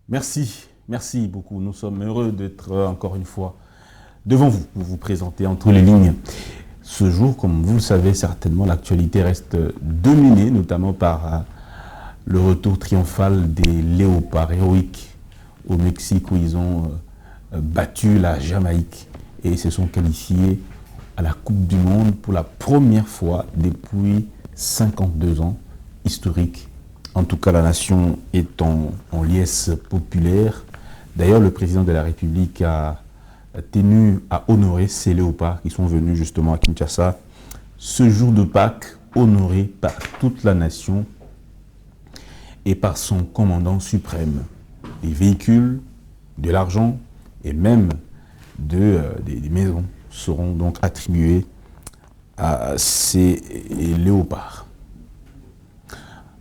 Merci beaucoup. Nous sommes heureux d'être encore une fois devant vous pour vous présenter entre les lignes. Ce jour, comme vous le savez certainement, l'actualité reste dominée, notamment par le retour triomphal des léopards héroïques au Mexique où ils ont battu la Jamaïque et se sont qualifiés à la Coupe du Monde pour la première fois depuis 52 ans, historique. En tout cas, la nation est en liesse populaire. D'ailleurs, le président de la République a tenu à honorer ces léopards qui sont venus justement à Kinshasa ce jour de Pâques, honoré par toute la nation et par son commandant suprême. Des véhicules, de l'argent et même des maisons seront donc attribués à ces léopards.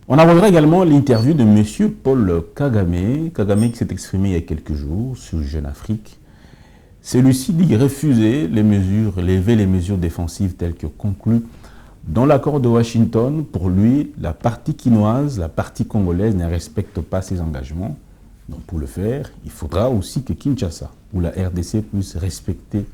On abordera également l'interview de M. Paul Kagame, qui s'est exprimé il y a quelques jours sur Jeune Afrique. Celui-ci dit refuser lever les mesures défensives telles que conclues dans l'accord de Washington. Pour lui, la partie quinoise, la partie congolaise ne respecte pas ses engagements. Donc pour le faire, il faudra aussi que Kinshasa ou la RDC puissent respecter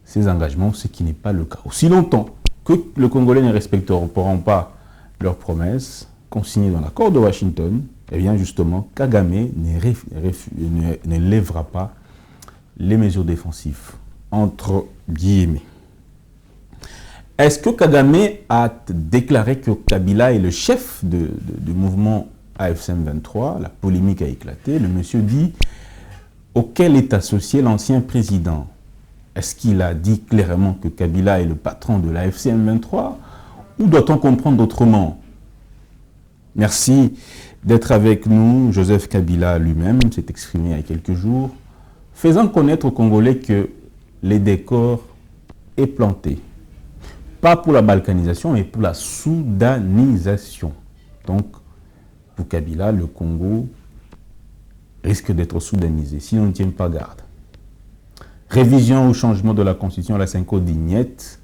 ses engagements, ce qui n'est pas le cas. Aussi longtemps que les Congolais ne respecteront pas leurs promesses consignées dans l'accord de Washington, eh bien justement, Kagame ne lèvera pas les mesures défensives, entre guillemets. Est-ce que Kagame a déclaré que Kabila est le chef du mouvement AFC M23? La polémique a éclaté. Le monsieur dit auquel est associé l'ancien président. Est-ce qu'il a dit clairement que Kabila est le patron de l'AFC M23 ou doit-on comprendre autrement? Merci d'être avec nous. Joseph Kabila lui-même s'est exprimé il y a quelques jours, faisant connaître aux Congolais que les décors est planté. Pas pour la balkanisation, mais pour la soudanisation. Donc, pour Kabila, le Congo risque d'être soudanisé si on ne tient pas garde. Révision ou changement de la constitution, la Cinco Dignette,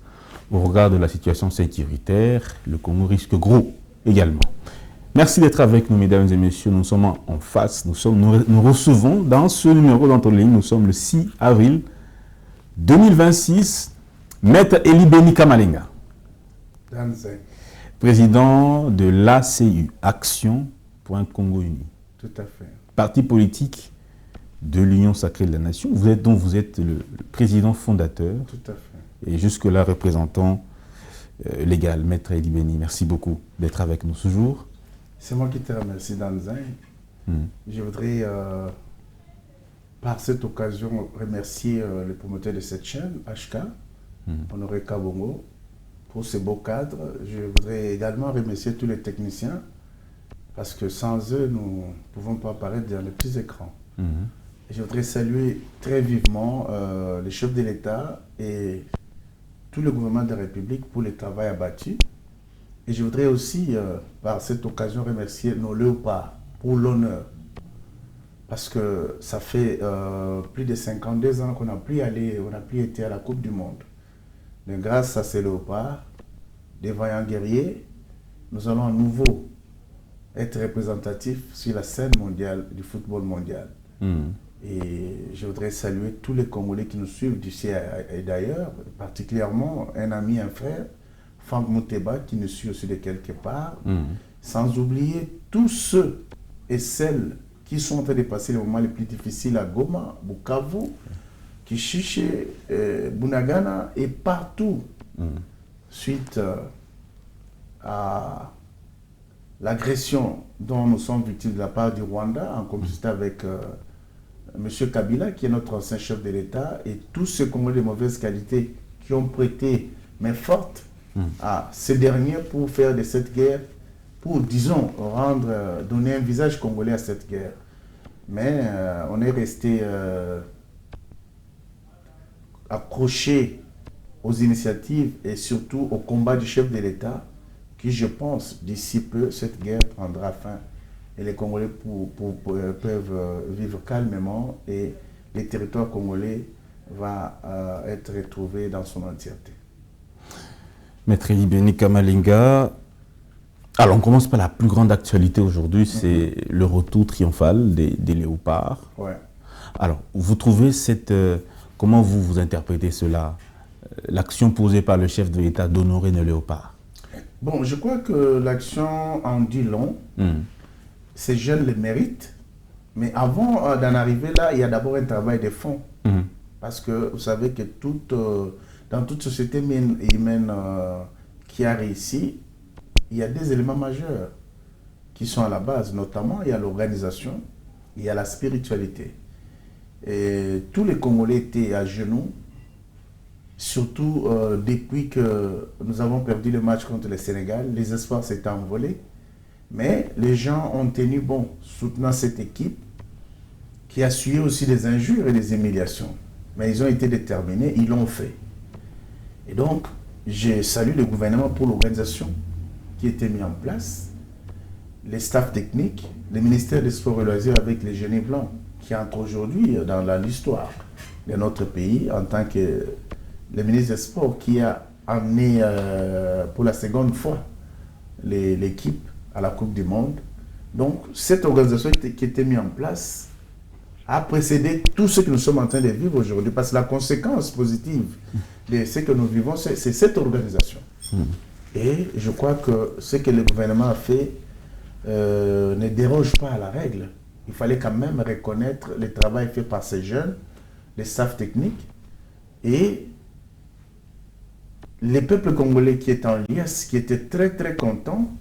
au regard de la situation sécuritaire, le Congo risque gros également. Merci d'être avec nous, mesdames et messieurs. Nous sommes en face. Nous recevons dans ce numéro d'entre lignes, nous sommes le 6 avril 2026, Maître Eli Beni Kamalenga, président de l'ACU, Action pour un Congo uni. Tout à fait. Parti politique de l'Union sacrée de la nation, vous êtes le président fondateur. Tout à fait. Et jusque-là représentant légal, Maître Eli Beni. Merci beaucoup d'être avec nous ce jour. C'est moi qui te remercie, Danzin. Je voudrais, par cette occasion, remercier le promoteur de cette chaîne, HK, Honoré Kabongo, pour ce beau cadre. Je voudrais également remercier tous les techniciens, parce que sans eux, nous ne pouvons pas apparaître dans les petits écrans. Je voudrais saluer très vivement les chefs de l'État et tout le gouvernement de la République pour le travail abattu. Et je voudrais aussi, par cette occasion, remercier nos léopards pour l'honneur. Parce que ça fait plus de 52 ans qu'on n'a plus été à la Coupe du Monde. Mais grâce à ces léopards, des vaillants guerriers, nous allons à nouveau être représentatifs sur la scène mondiale du football mondial. Et je voudrais saluer tous les Congolais qui nous suivent d'ici et d'ailleurs, particulièrement un ami, un frère, Franck Mouteba, qui nous suit aussi de quelque part, sans oublier tous ceux et celles qui sont en train de passer les moments les plus difficiles à Goma, Bukavu, Kishiche, Bunagana et partout, suite à l'agression dont nous sommes victimes de la part du Rwanda, en complicité avec M. Kabila, qui est notre ancien chef de l'État, et tous ceux Congolais de mauvaise qualité qui ont prêté main forte à ces derniers pour faire de cette guerre, pour, disons, donner un visage congolais à cette guerre. Mais on est resté accroché aux initiatives et surtout au combat du chef de l'État, qui, je pense, d'ici peu, cette guerre prendra fin et les Congolais peuvent vivre calmement et le territoire congolais va être retrouvé dans son entièreté. Maître Eli Beni Kamalenga, Alors, on commence par la plus grande actualité aujourd'hui, c'est le retour triomphal des léopards. Ouais. Alors, vous trouvez comment vous interprétez cela, l'action posée par le chef de l'État d'honorer nos léopards? Bon, je crois que l'action en dit long. Ces jeunes le méritent. Mais avant d'en arriver là, il y a d'abord un travail de fond. Parce que vous savez que dans toute société humaine qui a réussi, il y a des éléments majeurs qui sont à la base. Notamment, il y a l'organisation, il y a la spiritualité. Et tous les Congolais étaient à genoux, surtout depuis que nous avons perdu le match contre le Sénégal. Les espoirs s'étaient envolés. Mais les gens ont tenu bon, soutenant cette équipe qui a suivi aussi des injures et des humiliations. Mais ils ont été déterminés, ils l'ont fait. Et donc, je salue le gouvernement pour l'organisation qui a été mise en place, les staffs techniques, le ministère des Sports et Loisirs avec les Génies Blancs, qui entre aujourd'hui dans l'histoire de notre pays en tant que le ministre des Sports qui a amené pour la seconde fois l'équipe à la Coupe du Monde. Donc, cette organisation qui a été mise en place a précédé tout ce que nous sommes en train de vivre aujourd'hui, parce que la conséquence positive de ce que nous vivons, c'est cette organisation. Et je crois que ce que le gouvernement a fait ne déroge pas à la règle. Il fallait quand même reconnaître le travail fait par ces jeunes, les staffs techniques, et les peuples congolais qui étaient en liesse, qui étaient très très contents.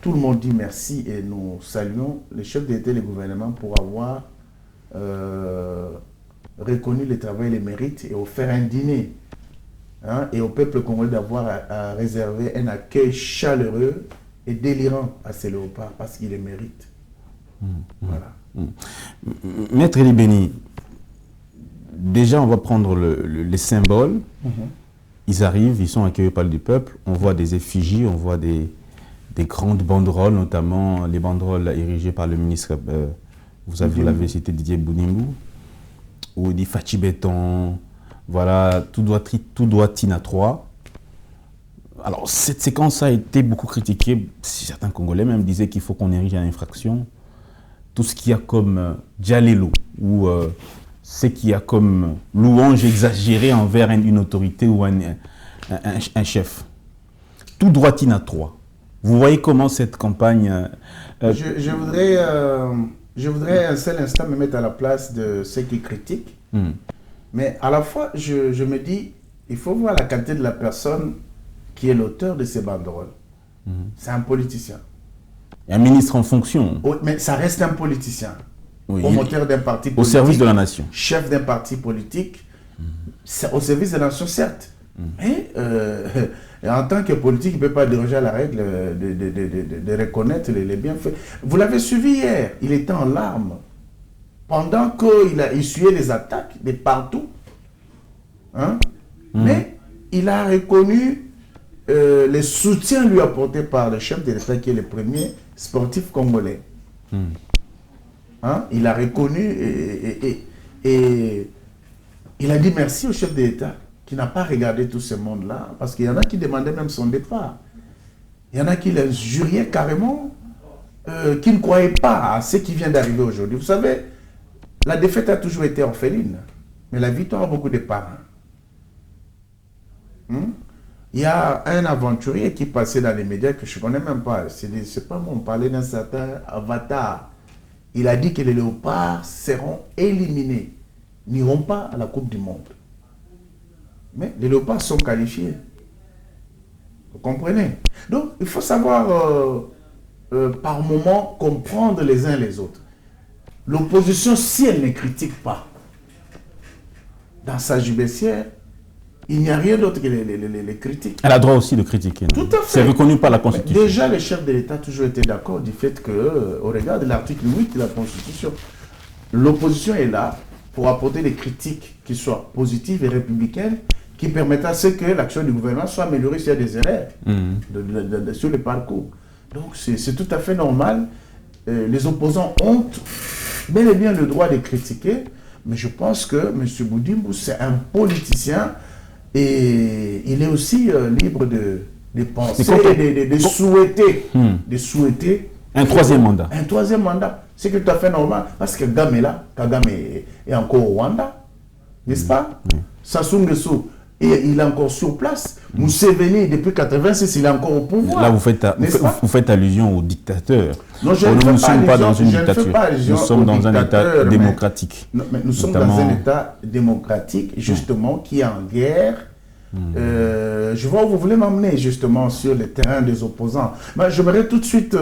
Tout le monde dit merci et nous saluons les chefs d'État et le gouvernement pour avoir reconnu le travail et les mérites et offert un dîner. Et au peuple congolais d'avoir à réserver un accueil chaleureux et délirant à ces léopards parce qu'ils les méritent. Voilà. Maître Elibeni, déjà on va prendre les symboles. Ils arrivent, ils sont accueillis par le peuple. On voit des effigies, on voit des grandes banderoles, notamment les banderoles érigées par le ministre, vous l'avez cité, Didier Bounimbou, où il dit Fachi Béton, voilà, tout doit Tina 3. Alors, cette séquence a été beaucoup critiquée. Certains Congolais même disaient qu'il faut qu'on érige en infraction tout ce qu'il y a comme Djalelo, ou ce qu'il y a comme louange exagérée envers une autorité ou un chef. Tout droit Tina 3. Vous voyez comment cette campagne... Je voudrais un seul instant me mettre à la place de ceux qui critiquent. Mais à la fois, je me dis, il faut voir la qualité de la personne qui est l'auteur de ces banderoles. C'est un politicien. Un ministre en fonction. Mais ça reste un politicien. Oui, promoteur d'un parti politique. Au service de la nation. Chef d'un parti politique. Au service de la nation, certes. Mais en tant que politique, il ne peut pas déroger à la règle de reconnaître les bienfaits. Vous l'avez suivi hier, il était en larmes. Pendant qu'il a essuyé les attaques de partout. Mais il a reconnu les soutiens lui apportés par le chef de l'État, qui est le premier sportif congolais. Il a reconnu et il a dit merci au chef de l'État, qui n'a pas regardé tout ce monde-là, parce qu'il y en a qui demandaient même son départ. Il y en a qui l'injuriaient carrément, qui ne croyaient pas à ce qui vient d'arriver aujourd'hui. Vous savez, la défaite a toujours été orpheline, mais la victoire a beaucoup de parents. Il y a un aventurier qui passait dans les médias que je ne connais même pas. C'est pas bon, on parlait d'un certain Avatar. Il a dit que les léopards seront éliminés, n'iront pas à la Coupe du Monde. Mais les léopards sont qualifiés. Vous comprenez? Donc, il faut savoir par moment comprendre les uns les autres. L'opposition, si elle ne critique pas dans sa jubilecière, il n'y a rien d'autre que les critiques. Elle a droit aussi de critiquer. Tout à fait. C'est reconnu par la Constitution. Mais déjà, les chefs de l'État ont toujours été d'accord du fait qu'au regard de l'article 8 de la Constitution, l'opposition est là pour apporter des critiques qui soient positives et républicaines, qui permettent à ce que l'action du gouvernement soit améliorée s'il y a des erreurs sur le parcours. Donc c'est tout à fait normal. Les opposants ont bel et bien le droit de critiquer, mais je pense que M. Bounimbou, c'est un politicien et il est aussi libre de penser, de souhaiter, de souhaiter un troisième mandat. Un troisième mandat, c'est tout à fait normal. Parce que Kagame est là, Kagame est encore au Rwanda, n'est-ce pas? Sassou Nguesso, il est encore sur place. Museveni, depuis 1986, il est encore au pouvoir. Là, vous faites allusion au dictateur. Non, nous ne sommes pas dans une dictature. Nous sommes dans un État démocratique. Mais nous sommes dans un État démocratique, justement, qui est en guerre. Je vois où vous voulez m'emmener, justement, sur le terrain des opposants. Mais j'aimerais tout de suite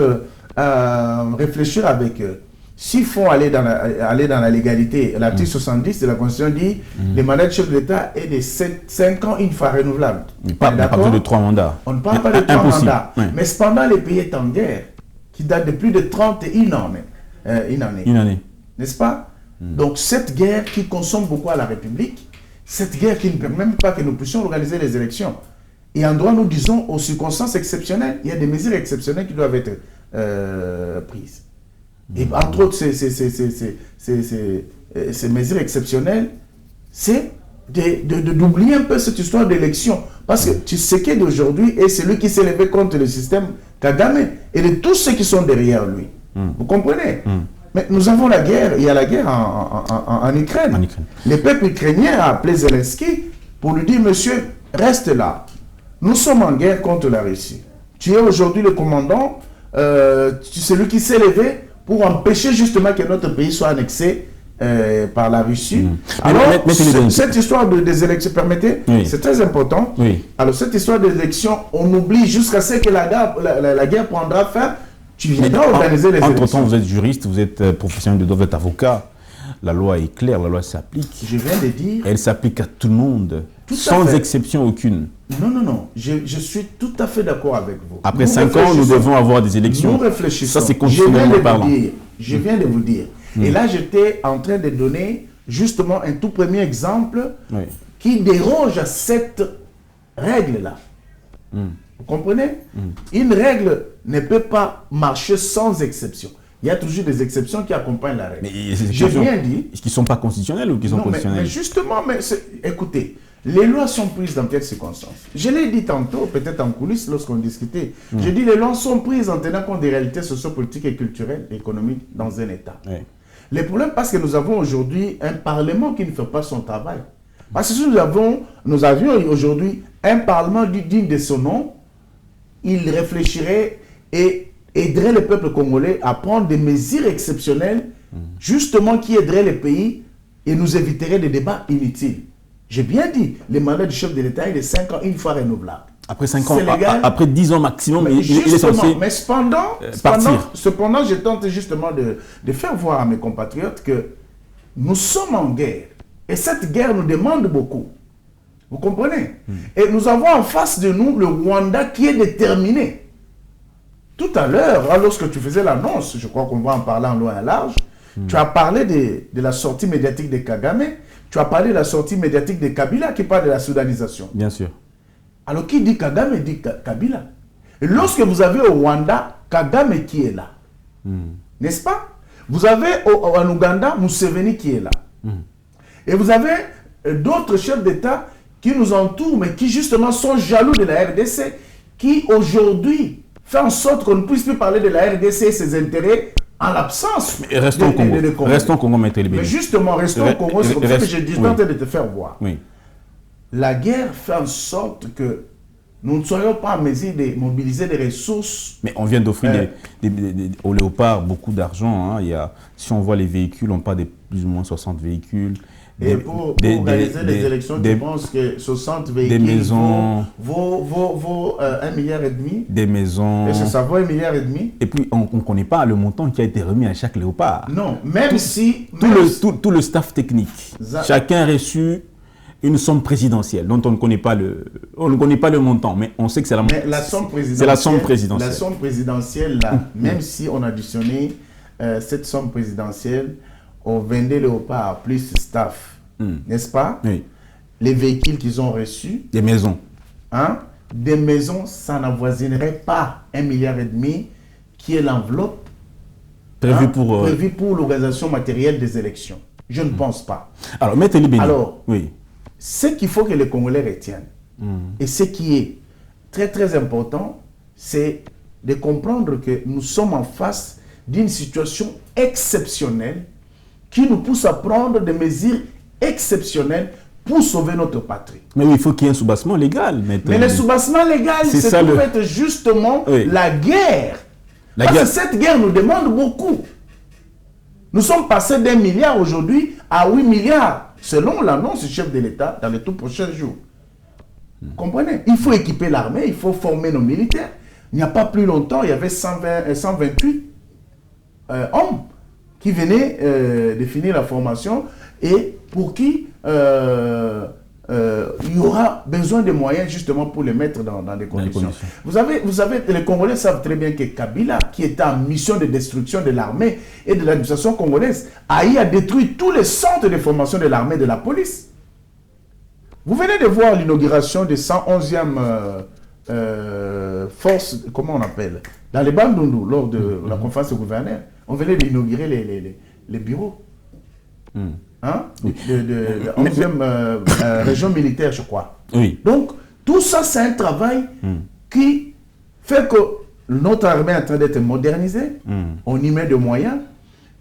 réfléchir avec eux. S'il faut aller dans la légalité, l'article 70 de la Constitution dit les mandats de chef de l'État est de 5 ans une fois renouvelable. On parle de 3 mandats. On ne parle pas de 3 mandats. Oui. Mais cependant, le pays est en guerre, qui date de plus de 31 ans. Une année. N'est-ce pas? Donc cette guerre qui consomme beaucoup à la République, cette guerre qui ne permet même pas que nous puissions organiser les élections. Et en droit, nous disons aux circonstances exceptionnelles, il y a des mesures exceptionnelles qui doivent être prises. Et entre autres, ces mesures exceptionnelles, c'est d'oublier un peu cette histoire d'élection. Parce que Tshisekedi d'aujourd'hui est celui qui s'est levé contre le système Kagame et de tous ceux qui sont derrière lui. Vous comprenez? Mais nous avons la guerre, il y a la guerre en Ukraine. Le peuple ukrainien a appelé Zelensky pour lui dire, monsieur, reste là. Nous sommes en guerre contre la Russie. Tu es aujourd'hui le commandant, celui qui s'est levé pour empêcher justement que notre pays soit annexé par la Russie. Alors, cette histoire des élections, permettez, c'est très important. Alors, cette histoire des élections, on oublie jusqu'à ce que la guerre prendra fin. Tu viendras organiser les élections. Entre-temps, vous êtes juriste, vous êtes professionnel de droit, vous êtes avocat. La loi est claire, la loi s'applique. Je viens de dire. Elle s'applique à tout le monde, sans exception aucune. Non. Je suis tout à fait d'accord avec vous. Après 5 ans, nous devons avoir des élections. Nous réfléchissons. Ça, c'est constitutionnellement parlant. Je viens de vous dire. Et là, j'étais en train de donner justement un tout premier exemple qui déroge à cette règle-là. Vous comprenez? Une règle ne peut pas marcher sans exception. Il y a toujours des exceptions qui accompagnent la règle. J'ai bien dit. Est-ce qu'ils ne sont pas constitutionnels ou qu'ils sont constitutionnels? Mais justement, écoutez, les lois sont prises dans telles circonstances. Je l'ai dit tantôt, peut-être en coulisses, lorsqu'on discutait. J'ai dit les lois sont prises en tenant compte des réalités sociopolitiques et culturelles et économiques dans un État. Le problème, parce que nous avons aujourd'hui un Parlement qui ne fait pas son travail. Parce que si nous avions aujourd'hui un Parlement digne de son nom, il réfléchirait et aiderait le peuple congolais à prendre des mesures exceptionnelles, justement qui aideraient le pays et nous éviteraient des débats inutiles. J'ai bien dit, le mandat du chef de l'État est de 5 ans, une fois renouvelable. Après 5 ans, après 10 ans maximum, il est censé partir. Cependant, je tente justement de faire voir à mes compatriotes que nous sommes en guerre. Et cette guerre nous demande beaucoup. Vous comprenez? Et nous avons en face de nous le Rwanda qui est déterminé. Tout à l'heure, lorsque tu faisais l'annonce, je crois qu'on va en parler en long et en large, tu as parlé de la sortie médiatique de Kagame, tu as parlé de la sortie médiatique de Kabila qui parle de la soudanisation. Bien sûr. Alors qui dit Kagame dit Kabila. Et lorsque vous avez au Rwanda, Kagame qui est là. N'est-ce pas? Vous avez en Ouganda, Museveni qui est là. Et vous avez d'autres chefs d'État qui nous entourent, mais qui justement sont jaloux de la RDC, qui aujourd'hui fait en sorte qu'on ne puisse plus parler de la RDC et ses intérêts en l'absence restons au Congo. Restons au Congo, Maître Libéry. Mais justement, restons au Congo, c'est comme ça que je dis, en train de te faire voir. La guerre fait en sorte que nous ne soyons pas en mesure de mobiliser des ressources. Mais on vient d'offrir au Léopard beaucoup d'argent. Si on voit les véhicules, on parle de plus ou moins 60 véhicules. Et pour organiser les élections, je pense que 60 véhicules vaut 1,5 milliard. Des maisons. Et ça vaut 1,5 milliard. Et puis, on ne connaît pas le montant qui a été remis à chaque Léopard. Non, même si... Tout le staff technique. Chacun a reçu une somme présidentielle dont on ne connaît pas le montant, mais on sait que c'est la somme présidentielle. C'est la somme présidentielle. La somme présidentielle, là, même si on additionnait cette somme présidentielle au 22 Léopard plus staff, n'est-ce pas? Oui. Les véhicules qu'ils ont reçus. Des maisons. Des maisons, ça n'avoisinerait pas 1,5 milliard qui est l'enveloppe prévue pour l'organisation matérielle des élections. Je ne pense pas. Alors, Maître Libéry. Alors, ce qu'il faut que les Congolais retiennent, et ce qui est très très important, c'est de comprendre que nous sommes en face d'une situation exceptionnelle qui nous pousse à prendre des mesures exceptionnelles pour sauver notre patrie. Mais oui, il faut qu'il y ait un soubassement légal. Mais le soubassement légal, c'est pour être justement la guerre. Parce que cette guerre nous demande beaucoup. Nous sommes passés d'1 milliard aujourd'hui à 8 milliards, selon l'annonce du chef de l'État dans les tout prochains jours. Vous comprenez? Il faut équiper l'armée, il faut former nos militaires. Il n'y a pas plus longtemps, il y avait 128 hommes qui venaient de finir la formation et pour qui il y aura besoin de moyens justement pour les mettre dans les conditions. Vous savez, les Congolais savent très bien que Kabila, qui était en mission de destruction de l'armée et de l'administration congolaise, a détruit tous les centres de formation de l'armée et de la police. Vous venez de voir l'inauguration des 111e forces, comment on appelle, dans les Bandundu, lors de la conférence de gouverneurs. On venait d'inaugurer les bureaux. Hein? De 11e région militaire, je crois. Oui. Donc, tout ça, c'est un travail qui fait que notre armée est en train d'être modernisée, on y met des moyens,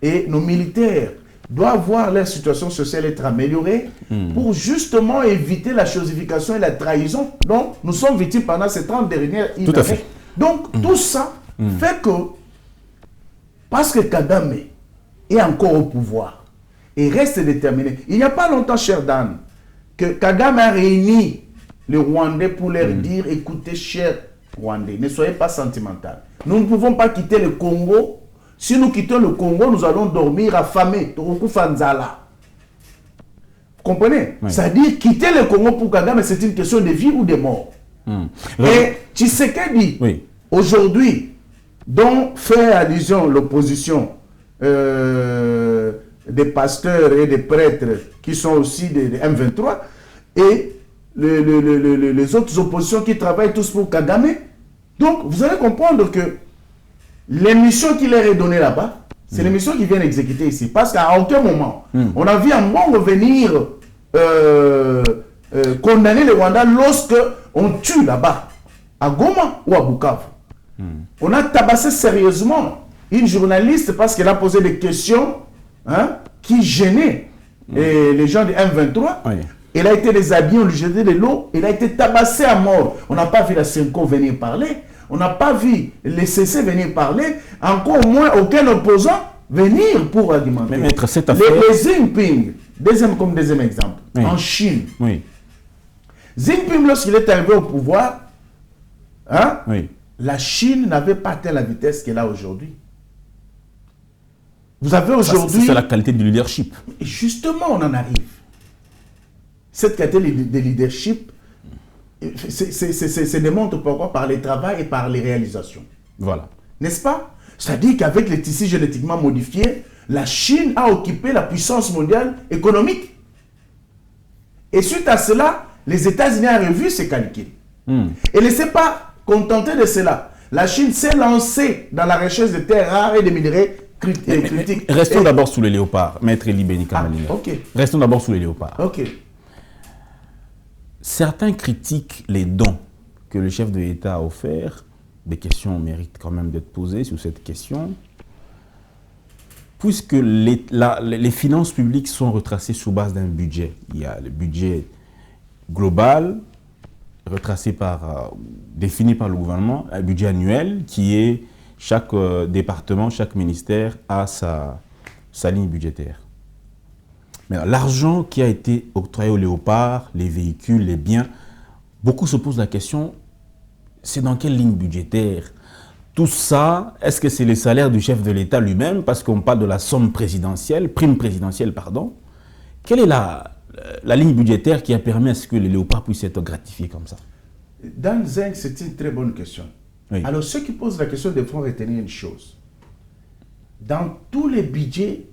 et nos militaires doivent voir leur situation sociale être améliorée pour justement éviter la chosification et la trahison dont nous sommes victimes pendant ces 30 dernières années. Tout à fait. Donc, tout ça fait que, parce que Kagame est encore au pouvoir, et reste déterminé. Il n'y a pas longtemps, cher Dan, que Kagame a réuni les Rwandais pour leur dire, écoutez, chers Rwandais, ne soyez pas sentimental. Nous ne pouvons pas quitter le Congo. Si nous quittons le Congo, nous allons dormir affamés. Vous comprenez? Oui. C'est-à-dire, quitter le Congo pour Kagame, c'est une question de vie ou de mort. Et Tshisekedi, aujourd'hui, dont fait allusion l'opposition, des pasteurs et des prêtres qui sont aussi des M23 et les autres oppositions qui travaillent tous pour Kagame. Donc, vous allez comprendre que les missions qui leur est donnée là-bas, c'est les missions qui viennent exécuter ici. Parce qu'à aucun moment, on a vu un monde venir condamner les Rwandais lorsque on tue là-bas, à Goma ou à Bukavu. On a tabassé sérieusement une journaliste parce qu'elle a posé des questions qui gênaient les gens du M23. Oui. Elle a été déshabillée, on lui jetait de l'eau, elle a été tabassée à mort. On n'a pas vu la Senko venir parler, on n'a pas vu les CC venir parler, encore moins aucun opposant venir pour argumenter. Mais maître, cette affaire... Les Jinping, deuxième exemple, en Chine. Oui. Jinping, lorsqu'il est arrivé au pouvoir, la Chine n'avait pas atteint la vitesse qu'elle a aujourd'hui. Vous avez aujourd'hui... C'est la qualité du leadership. Justement, on en arrive. Cette qualité de leadership se démontre pourquoi par les travaux et par les réalisations. Voilà. N'est-ce pas? C'est-à-dire qu'avec les tissus génétiquement modifiés, la Chine a occupé la puissance mondiale économique. Et suite à cela, les États-Unis ont revu ces calculs. Et ne s'est pas contenté de cela. La Chine s'est lancée dans la recherche de terres rares et de minerais critiques. Restons d'abord sous les léopards, maître Eli Beni-Kamalina. Restons d'abord sous les léopards. Certains critiquent les dons que le chef de l'État a offerts. Des questions méritent quand même d'être posées sur cette question. Puisque les finances publiques sont retracées sous base d'un budget. Il y a le budget global, retracé défini par le gouvernement, un budget annuel qui est chaque département, chaque ministère a sa ligne budgétaire. Mais l'argent qui a été octroyé aux léopards, les véhicules, les biens, beaucoup se posent la question, c'est dans quelle ligne budgétaire? Tout ça, est-ce que c'est les salaires du chef de l'État lui-même? Parce qu'on parle de la somme présidentielle, prime présidentielle, pardon. Quelle est la ligne budgétaire qui a permis à ce que les léopards puissent être gratifiés comme ça? Dan Zeng, c'est une très bonne question. Oui. Alors, ceux qui posent la question devront retenir une chose. Dans tous les budgets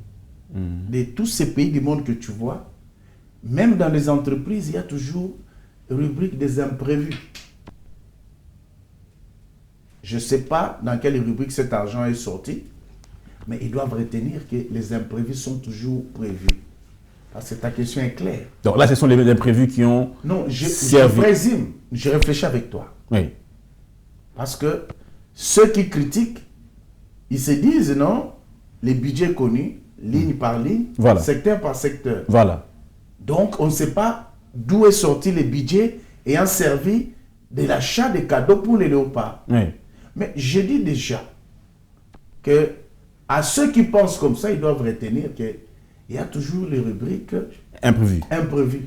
de tous ces pays du monde que tu vois, même dans les entreprises, il y a toujours rubrique des imprévus. Je ne sais pas dans quelle rubrique cet argent est sorti, mais ils doivent retenir que les imprévus sont toujours prévus. Parce que ta question est claire. Donc là, ce sont les imprévus qui ont servi. Je présume, je réfléchis avec toi. Oui. Parce que ceux qui critiquent, ils se disent, non, les budgets connus, ligne par ligne, voilà. secteur par secteur. Voilà. Donc, on ne sait pas d'où est sorti le budget ayant servi de l'achat des cadeaux pour les léopards. Oui. Mais je dis déjà que à ceux qui pensent comme ça, ils doivent retenir qu'il y a toujours les rubriques imprévues.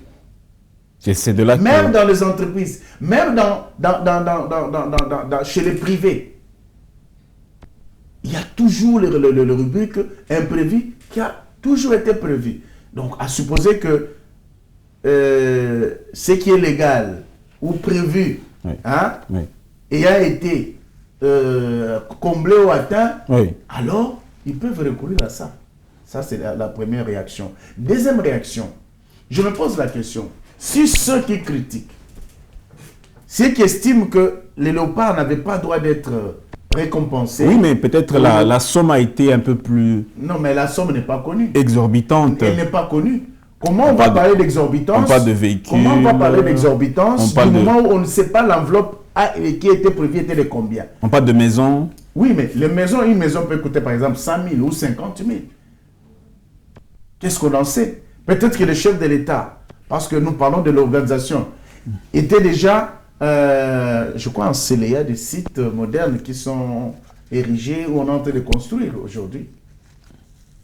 C'est de là même dans les entreprises, même chez les privés, il y a toujours les rubriques imprévues qui a toujours été prévu. Donc, à supposer que ce qui est légal ou prévu ayant été comblé ou atteint, alors ils peuvent recourir à ça. Ça, c'est la première réaction. Deuxième réaction, je me pose la question, si ceux qui critiquent, ceux qui estiment que les léopards n'avaient pas droit d'être récompensés... Oui, mais peut-être la somme a été un peu plus... Non, mais la somme n'est pas connue. Exorbitante. Elle n'est pas connue. Comment on va parler d'exorbitance? On parle de véhicules. Comment on va parler d'exorbitance du moment où on ne sait pas l'enveloppe qui était prévue était de combien? On parle de maisons. Oui, mais une maison peut coûter par exemple 100 000 ou 50 000. Qu'est-ce qu'on en sait? Peut-être que le chef de l'État, parce que nous parlons de l'organisation, était déjà, je crois, en CELEA, des sites modernes qui sont érigés ou on est en train de construire aujourd'hui.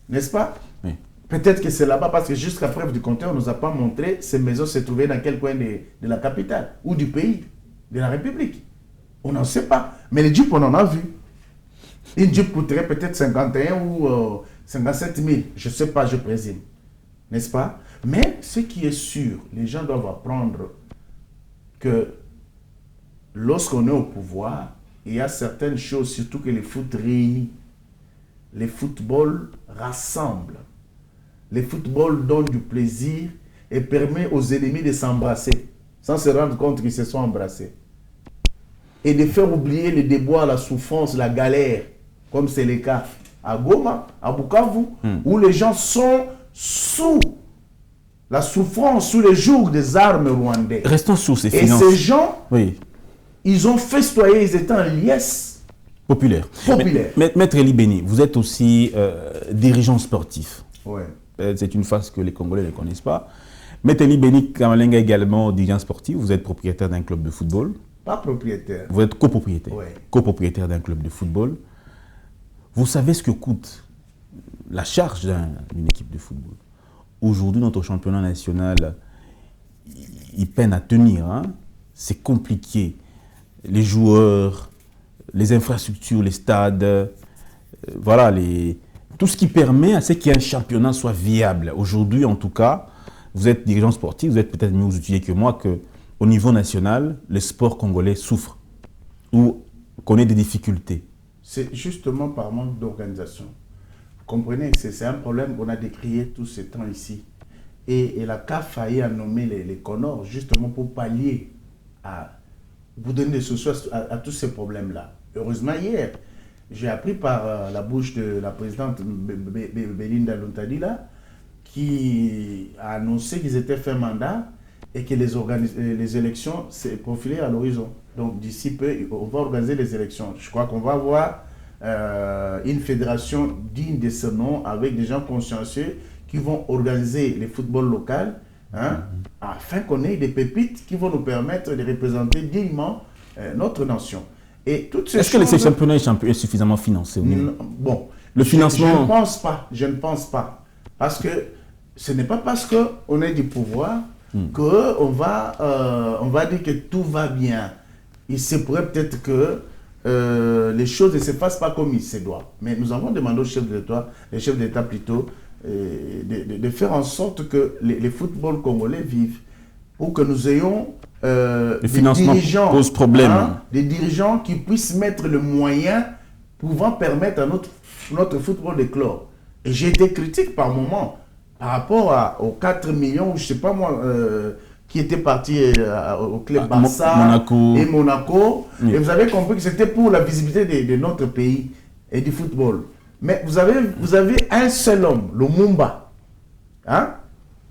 N'est-ce pas? Oui. Peut-être que c'est là-bas, parce que jusqu'à preuve du contraire, on ne nous a pas montré ces maisons se trouvaient dans quel coin de la capitale ou du pays, de la République. On n'en sait pas. Mais les Jeeps, on en a vu. Une Jeep coûterait peut-être 51 ou 57 000. Je ne sais pas, je présume. N'est-ce pas? Mais ce qui est sûr, les gens doivent apprendre que lorsqu'on est au pouvoir, il y a certaines choses, surtout que les foot réunit. Les footballs rassemblent. Les footballs donnent du plaisir et permet aux ennemis de s'embrasser, sans se rendre compte qu'ils se sont embrassés. Et de faire oublier les déboires, la souffrance, la galère, comme c'est le cas à Goma, à Bukavu, où les gens sont sous la souffrance, sous les jours des armes rwandais. Restons sur ces finances. Et ces gens, ils ont festoyé, ils étaient en liesse populaire. Maître Eli Beni, vous êtes aussi dirigeant sportif. Oui. C'est une phase que les Congolais ne connaissent pas. Maître Eli Beni Kamalenga également dirigeant sportif. Vous êtes propriétaire d'un club de football. Pas propriétaire. Vous êtes copropriétaire. Oui. Copropriétaire d'un club de football. Vous savez ce que coûte la charge d'une équipe de football. Aujourd'hui, notre championnat national, il peine à tenir. Hein? C'est compliqué. Les joueurs, les infrastructures, les stades, voilà, tout ce qui permet à ce qu'un championnat soit viable. Aujourd'hui, en tout cas, vous êtes dirigeant sportif, vous êtes peut-être mieux outillé que moi qu'au niveau national, le sport congolais souffre ou connaît des difficultés. C'est justement par manque d'organisation. Vous comprenez, c'est un problème qu'on a décrié tout ce temps ici. Et la CAF a failli à nommer les Conors justement pour pallier à vous donner des solutions à tous ces problèmes-là. Heureusement, hier, j'ai appris par la bouche de la présidente Belinda Luntadila qui a annoncé qu'ils étaient fait mandat et que les élections s'est profilées à l'horizon. Donc d'ici peu, on va organiser les élections. Je crois qu'on va avoir une fédération digne de ce nom avec des gens consciencieux qui vont organiser le football local afin qu'on ait des pépites qui vont nous permettre de représenter dignement notre nation. Est-ce que le championnat est suffisamment financé? Bon, le financement... Je ne pense pas. Parce que ce n'est pas parce qu'on est du pouvoir qu'on va dire que tout va bien. Il se pourrait peut-être que les choses ne se fassent pas comme il se doit. Mais nous avons demandé au chef d'État plutôt, de faire en sorte que les footballs congolais vivent, pour que nous ayons le financement pose problème. Des dirigeants qui puissent mettre le moyen pouvant permettre à notre football d'éclore. Et j'ai été critique par moment par rapport aux 4 millions, je ne sais pas moi, qui étaient partis au club Barça et Monaco. Oui. Et vous avez compris que c'était pour la visibilité de notre pays et du football. Mais vous avez un seul homme, le Lumumba,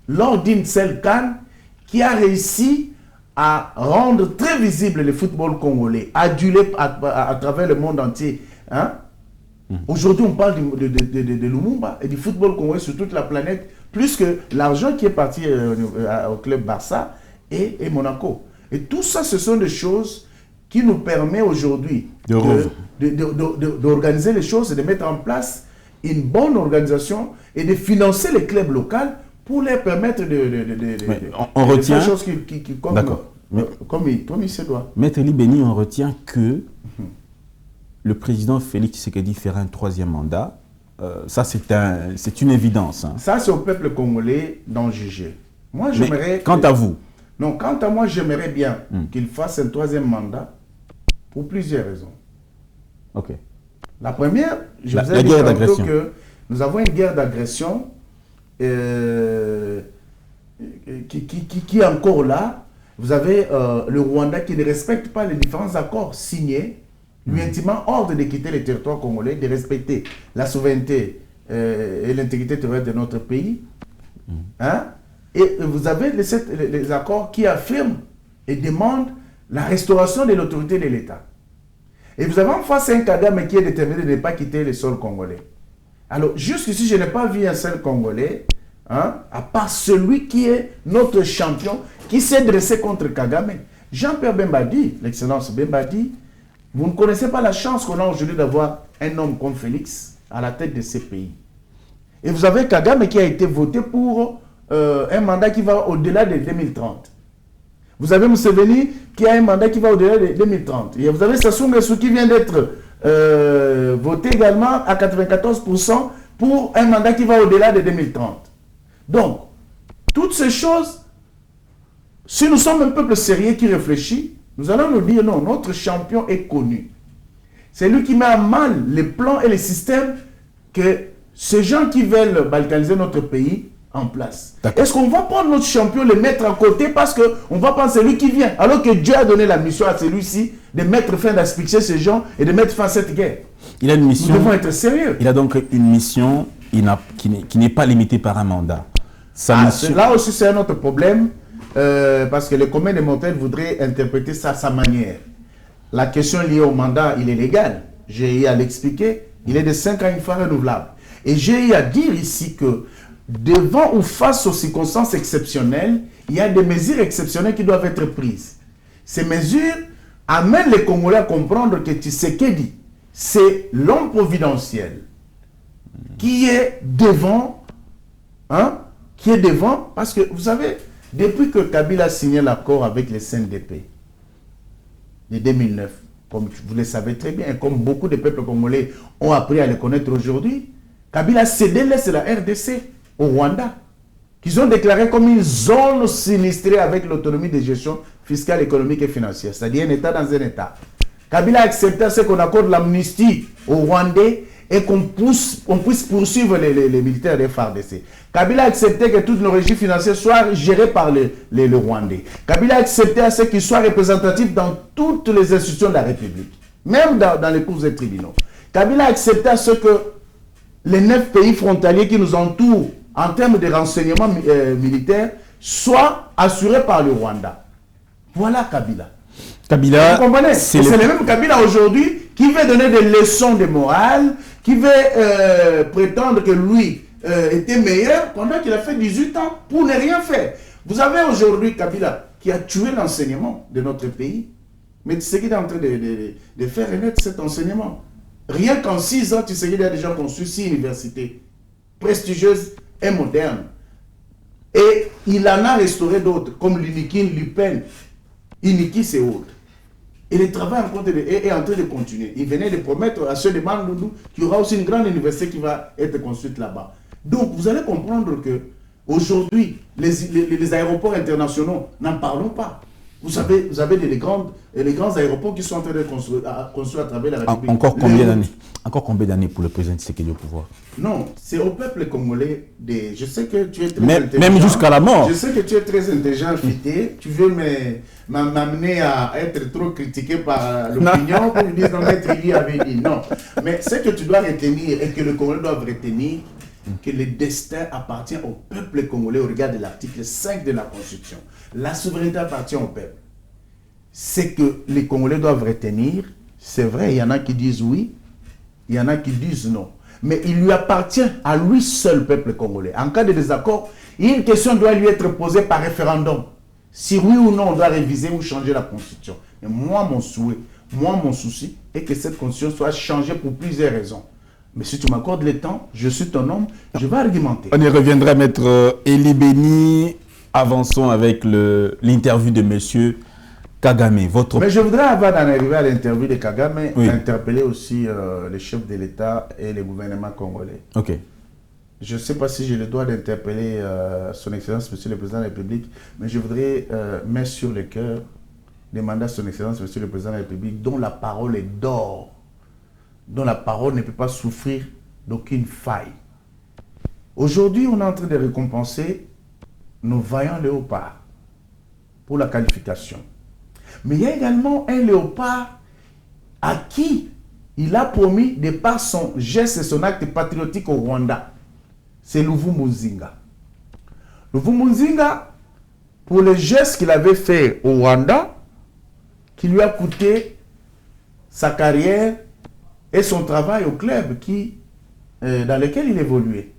lors d'une seule CAN, qui a réussi à rendre très visible le football congolais, adulé à travers le monde entier. Hein? Aujourd'hui, on parle de Lumumba et du football congolais sur toute la planète, plus que l'argent qui est parti au club Barça et Monaco. Et tout ça, ce sont des choses qui nous permettent aujourd'hui d'organiser les choses et de mettre en place une bonne organisation et de financer les clubs locaux pour leur permettre de faire des choses comme il se doit. Maître Libeni, on retient que le président Félix Tshisekedi fera un 3e mandat. Ça, c'est une évidence. Hein. Ça, c'est au peuple congolais d'en juger. Moi, j'aimerais... Quant à vous? Non, quant à moi, j'aimerais bien qu'il fasse un 3e mandat pour plusieurs raisons. Ok. La première, je vous ai dit tantôt que nous avons une guerre d'agression qui est encore là. Vous avez le Rwanda qui ne respecte pas les différents accords signés, lui intimant ordre de quitter le territoire congolais, de respecter la souveraineté et l'intégrité territoriale de notre pays. Hein? Et vous avez les accords qui affirment et demandent la restauration de l'autorité de l'État. Et vous avez en face un Kagame qui est déterminé de ne pas quitter le sol congolais. Alors, jusqu'ici, je n'ai pas vu un seul Congolais, hein, à part celui qui est notre champion, qui s'est dressé contre Kagame. Jean-Pierre Bembadi, l'excellence Bembadi, vous ne connaissez pas la chance qu'on a aujourd'hui d'avoir un homme comme Félix à la tête de ces pays. Et vous avez Kagame qui a été voté pour un mandat qui va au-delà de 2030. Vous avez Museveni qui a un mandat qui va au-delà de 2030. Et vous avez Sassou Nguesso qui vient d'être voté également à 94% pour un mandat qui va au-delà de 2030. Donc, toutes ces choses, si nous sommes un peuple sérieux qui réfléchit, nous allons nous dire non, notre champion est connu. C'est lui qui met à mal les plans et les systèmes que ces gens qui veulent balkaniser notre pays en place. Est-ce qu'on va prendre notre champion, le mettre à côté parce qu'on va prendre celui qui vient, alors que Dieu a donné la mission à celui-ci de mettre fin, d'asphyxier ces gens et de mettre fin à cette guerre? Il a une mission. Nous devons être sérieux. Il a donc une mission qui n'est pas limitée par un mandat. Là aussi, c'est un autre problème parce que le commun des mortels voudrait interpréter ça à sa manière. La question liée au mandat, il est légal. J'ai eu à l'expliquer. Il est de 5 ans une fois renouvelable. Et j'ai eu à dire ici que devant ou face aux circonstances exceptionnelles, il y a des mesures exceptionnelles qui doivent être prises. Ces mesures amènent les Congolais à comprendre que Tshisekedi, c'est l'homme providentiel qui est devant, parce que vous savez, depuis que Kabila a signé l'accord avec les CNDP de 2009, comme vous le savez très bien, comme beaucoup de peuples congolais ont appris à le connaître aujourd'hui, Kabila a cédé l'Est de la RDC au Rwanda, qu'ils ont déclaré comme une zone sinistrée avec l'autonomie de gestion fiscale, économique et financière, c'est-à-dire un État dans un État. Kabila a accepté à ce qu'on accorde l'amnistie aux Rwandais et qu'on puisse poursuivre les militaires des FARDC. Kabila a accepté que toutes nos régies financières soient gérées par les Rwandais. Kabila a accepté à ce qu'ils soient représentatifs dans toutes les institutions de la République, même dans les cours et tribunaux. Kabila a accepté à ce que les 9 pays frontaliers qui nous entourent en termes de renseignements militaires soient assurés par le Rwanda. Voilà Kabila. Vous comprenez? C'est le même Kabila aujourd'hui qui veut donner des leçons de morale, qui veut prétendre que lui était meilleur pendant qu'il a fait 18 ans pour ne rien faire. Vous avez aujourd'hui Kabila qui a tué l'enseignement de notre pays, mais Tshisekedi est en train de faire renaître cet enseignement. Rien qu'en 6 ans, Tshisekedi a déjà construit 6 universités prestigieuses et modernes. Et il en a restauré d'autres, comme l'Unikin, l'UPEN, Inikis et autres. Et le travail est en train de continuer. Il venait de promettre à ceux de Bandundu qu'il y aura aussi une grande université qui va être construite là-bas. Donc, vous allez comprendre que aujourd'hui, les aéroports internationaux, n'en parlons pas. Vous avez les grands aéroports qui sont en train de construire à travers la République. Encore combien d'années pour le président Tshisekedi au pouvoir? Non, c'est au peuple congolais. Je sais que tu es très intelligent. Même jusqu'à la mort. Je sais que tu es très intelligent, Fité. Tu veux m'amener à être trop critiqué par l'opinion pour me dire non, Maître Ili avait dit non. Mais ce que tu dois retenir et que le Congolais doit retenir, que le destin appartient au peuple congolais au regard de l'article 5 de la Constitution. La souveraineté appartient au peuple. c'est que les Congolais doivent retenir. C'est vrai, il y en a qui disent oui, il y en a qui disent non. Mais il lui appartient à lui seul, peuple congolais. En cas de désaccord, une question doit lui être posée par référendum. Si oui ou non on doit réviser ou changer la constitution. Et moi, mon souhait, moi, mon souci est que cette constitution soit changée pour plusieurs raisons. Mais si tu m'accordes le temps, je suis ton homme, je vais argumenter. On y reviendra, maître Eli Beni. Avançons avec l'interview de monsieur Kagame. Mais je voudrais, avant d'en arriver à l'interview de Kagame, interpeller aussi les chefs de l'État et le gouvernement congolais. Ok. Je ne sais pas si j'ai le droit d'interpeller son Excellence, Monsieur le Président de la République, mais je voudrais mettre sur le cœur, demander à son Excellence, Monsieur le Président de la République, dont la parole est d'or, dont la parole ne peut pas souffrir d'aucune faille. Aujourd'hui, on est en train de récompenser nos vaillants léopards pour la qualification. Mais il y a également un léopard à qui il a promis, de par son geste et son acte patriotique au Rwanda. C'est Luvumu Nzinga. Luvumu Nzinga, pour le geste qu'il avait fait au Rwanda, qui lui a coûté sa carrière et son travail au club dans lequel il évoluait.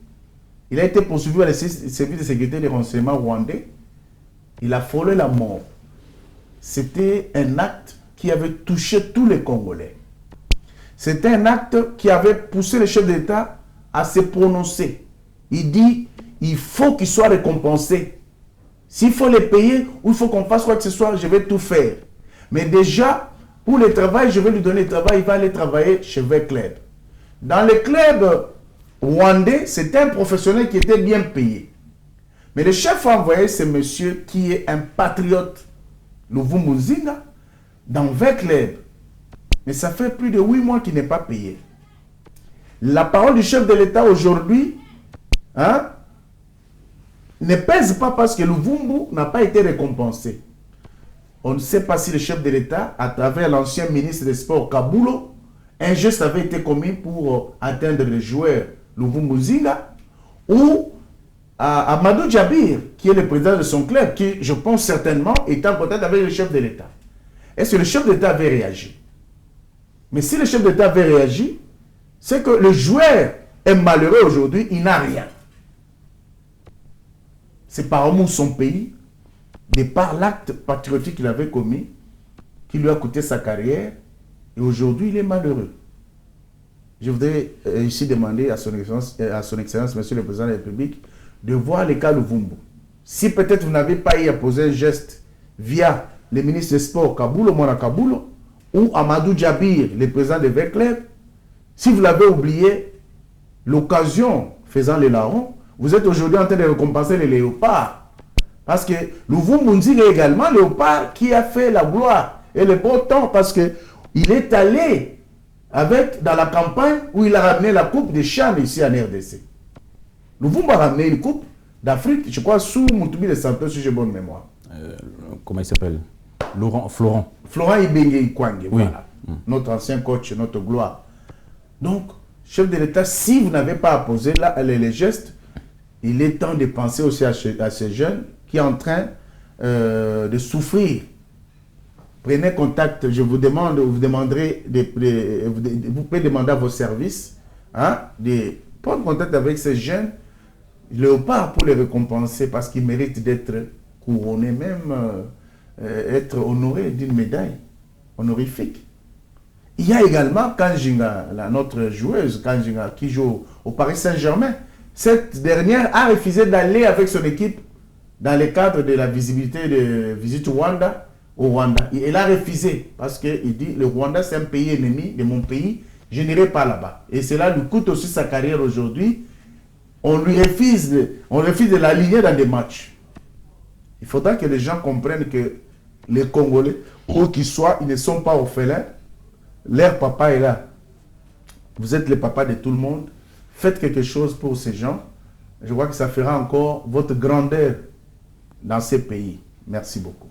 Il a été poursuivi par les services de sécurité des renseignements rwandais. Il a frôlé la mort. C'était un acte qui avait touché tous les Congolais. C'était un acte qui avait poussé le chef d'État à se prononcer. Il dit, il faut qu'il soit récompensé. S'il faut les payer ou il faut qu'on fasse quoi que ce soit, je vais tout faire. Mais déjà, pour le travail, je vais lui donner le travail, il va aller travailler chez Club. Dans le club rwandais, c'était un professionnel qui était bien payé. Mais le chef a envoyé ce monsieur qui est un patriote, Luvumu Nzinga, dans Club. Mais ça fait plus de 8 mois qu'il n'est pas payé. La parole du chef de l'État aujourd'hui ne pèse pas parce que Luvumu n'a pas été récompensé. On ne sait pas si le chef de l'État, à travers l'ancien ministre des Sports Kabulo, un geste avait été commis pour atteindre le joueur Luvumu Nzinga, ou Amadou Djabir, qui est le président de son club, qui, je pense certainement, est en contact avec le chef de l'État. Est-ce que le chef d'État avait réagi? Mais si le chef d'État avait réagi, c'est que le joueur est malheureux aujourd'hui, il n'a rien. C'est par amour de son pays, de par l'acte patriotique qu'il avait commis, qui lui a coûté sa carrière, et aujourd'hui il est malheureux. Je voudrais ici demander à son Excellence, Monsieur le Président de la République, de voir les cas Luvumu. Si peut-être vous n'avez pas eu à poser un geste via le ministre des Sports Kabulo, Mwana Kabulo, ou Amadou Djabir, le président de Club, si vous l'avez oublié, l'occasion faisant les larrons, vous êtes aujourd'hui en train de récompenser les léopards. Parce que Luvumu Nzinga est également léopard qui a fait la gloire et le beau temps, parce qu'il est allé dans la campagne où il a ramené la coupe de Chan ici en RDC. Luvumu a ramené une coupe d'Afrique, je crois, sous Moutoumi de Santos, si j'ai bonne mémoire. Comment il s'appelle? Florent. Florent Ibenge Ikwange, oui. Voilà. Notre ancien coach, notre gloire. Donc, chef de l'État, si vous n'avez pas à poser là, les gestes, il est temps de penser aussi à ces jeunes qui sont en train de souffrir. Prenez contact, je vous demande, vous pouvez demander à vos services de prendre contact avec ces jeunes léopards pour les récompenser parce qu'ils méritent d'être couronnés, même être honorés d'une médaille honorifique. Il y a également Kanjinga, notre joueuse Kanjinga, qui joue au Paris Saint-Germain. Cette dernière a refusé d'aller avec son équipe dans le cadre de la visibilité de visite au Rwanda. Elle a refusé parce qu'il dit le Rwanda c'est un pays ennemi de mon pays, je n'irai pas là-bas. Et cela lui coûte aussi sa carrière aujourd'hui. On refuse de l'aligner dans des matchs. Il faudra que les gens comprennent que les Congolais, où qu'ils soient, ils ne sont pas orphelins. Leur papa est là. Vous êtes le papa de tout le monde. Faites quelque chose pour ces gens. Je crois que ça fera encore votre grandeur dans ces pays. Merci beaucoup.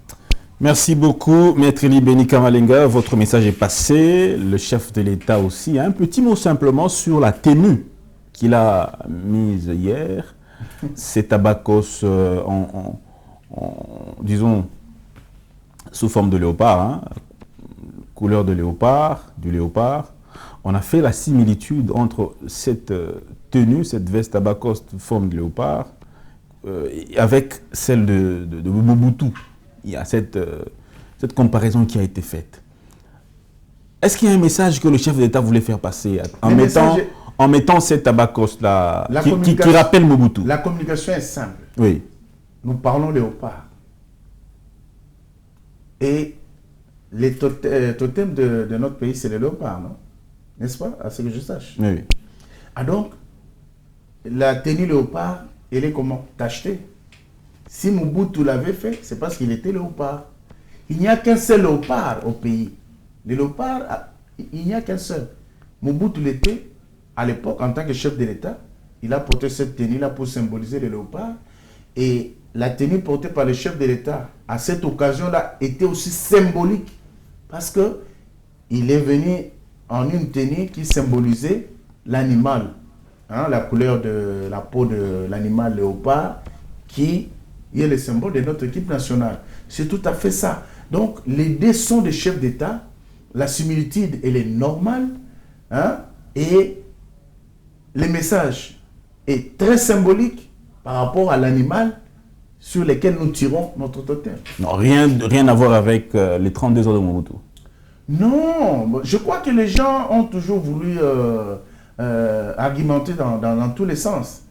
Merci beaucoup, Maître Eli Beni Kamalenga. Votre message est passé. Le chef de l'État aussi. Un petit mot simplement sur la tenue qu'il a mise hier. C'est Tabakos, disons, sous forme de léopard, hein, couleur de léopard, du léopard. On a fait la similitude entre cette tenue, cette veste à bas coste forme de léopard, avec celle de Mobutu. Il y a cette comparaison qui a été faite. Est-ce qu'il y a un message que le chef d'État voulait faire passer en mettant cette à bas coste-là qui rappelle Mobutu? La communication est simple. Oui. Nous parlons léopard. Et les totems de notre pays, c'est le léopard, non? N'est-ce pas? À ce que je sache. Oui. Ah donc, la tenue léopard, elle est comment? Tachetée. Si Mobutu l'avait fait, c'est parce qu'il était léopard. Il n'y a qu'un seul léopard au pays. Le léopard, il n'y a qu'un seul. Mobutu l'était à l'époque en tant que chef de l'État. Il a porté cette tenue-là pour symboliser le léopard. Et la tenue portée par le chef de l'État à cette occasion-là était aussi symbolique parce que il est venu en une tenue qui symbolisait l'animal, hein, la couleur de la peau de l'animal léopard qui est le symbole de notre équipe nationale. C'est tout à fait ça. Donc les deux sont des chefs d'État, la similitude elle est normale, hein, et le message est très symbolique par rapport à l'animal sur lequel nous tirons notre totem. Non, rien à voir avec les 32 heures de Mobutu. Non, je crois que les gens ont toujours voulu argumenter dans tous les sens.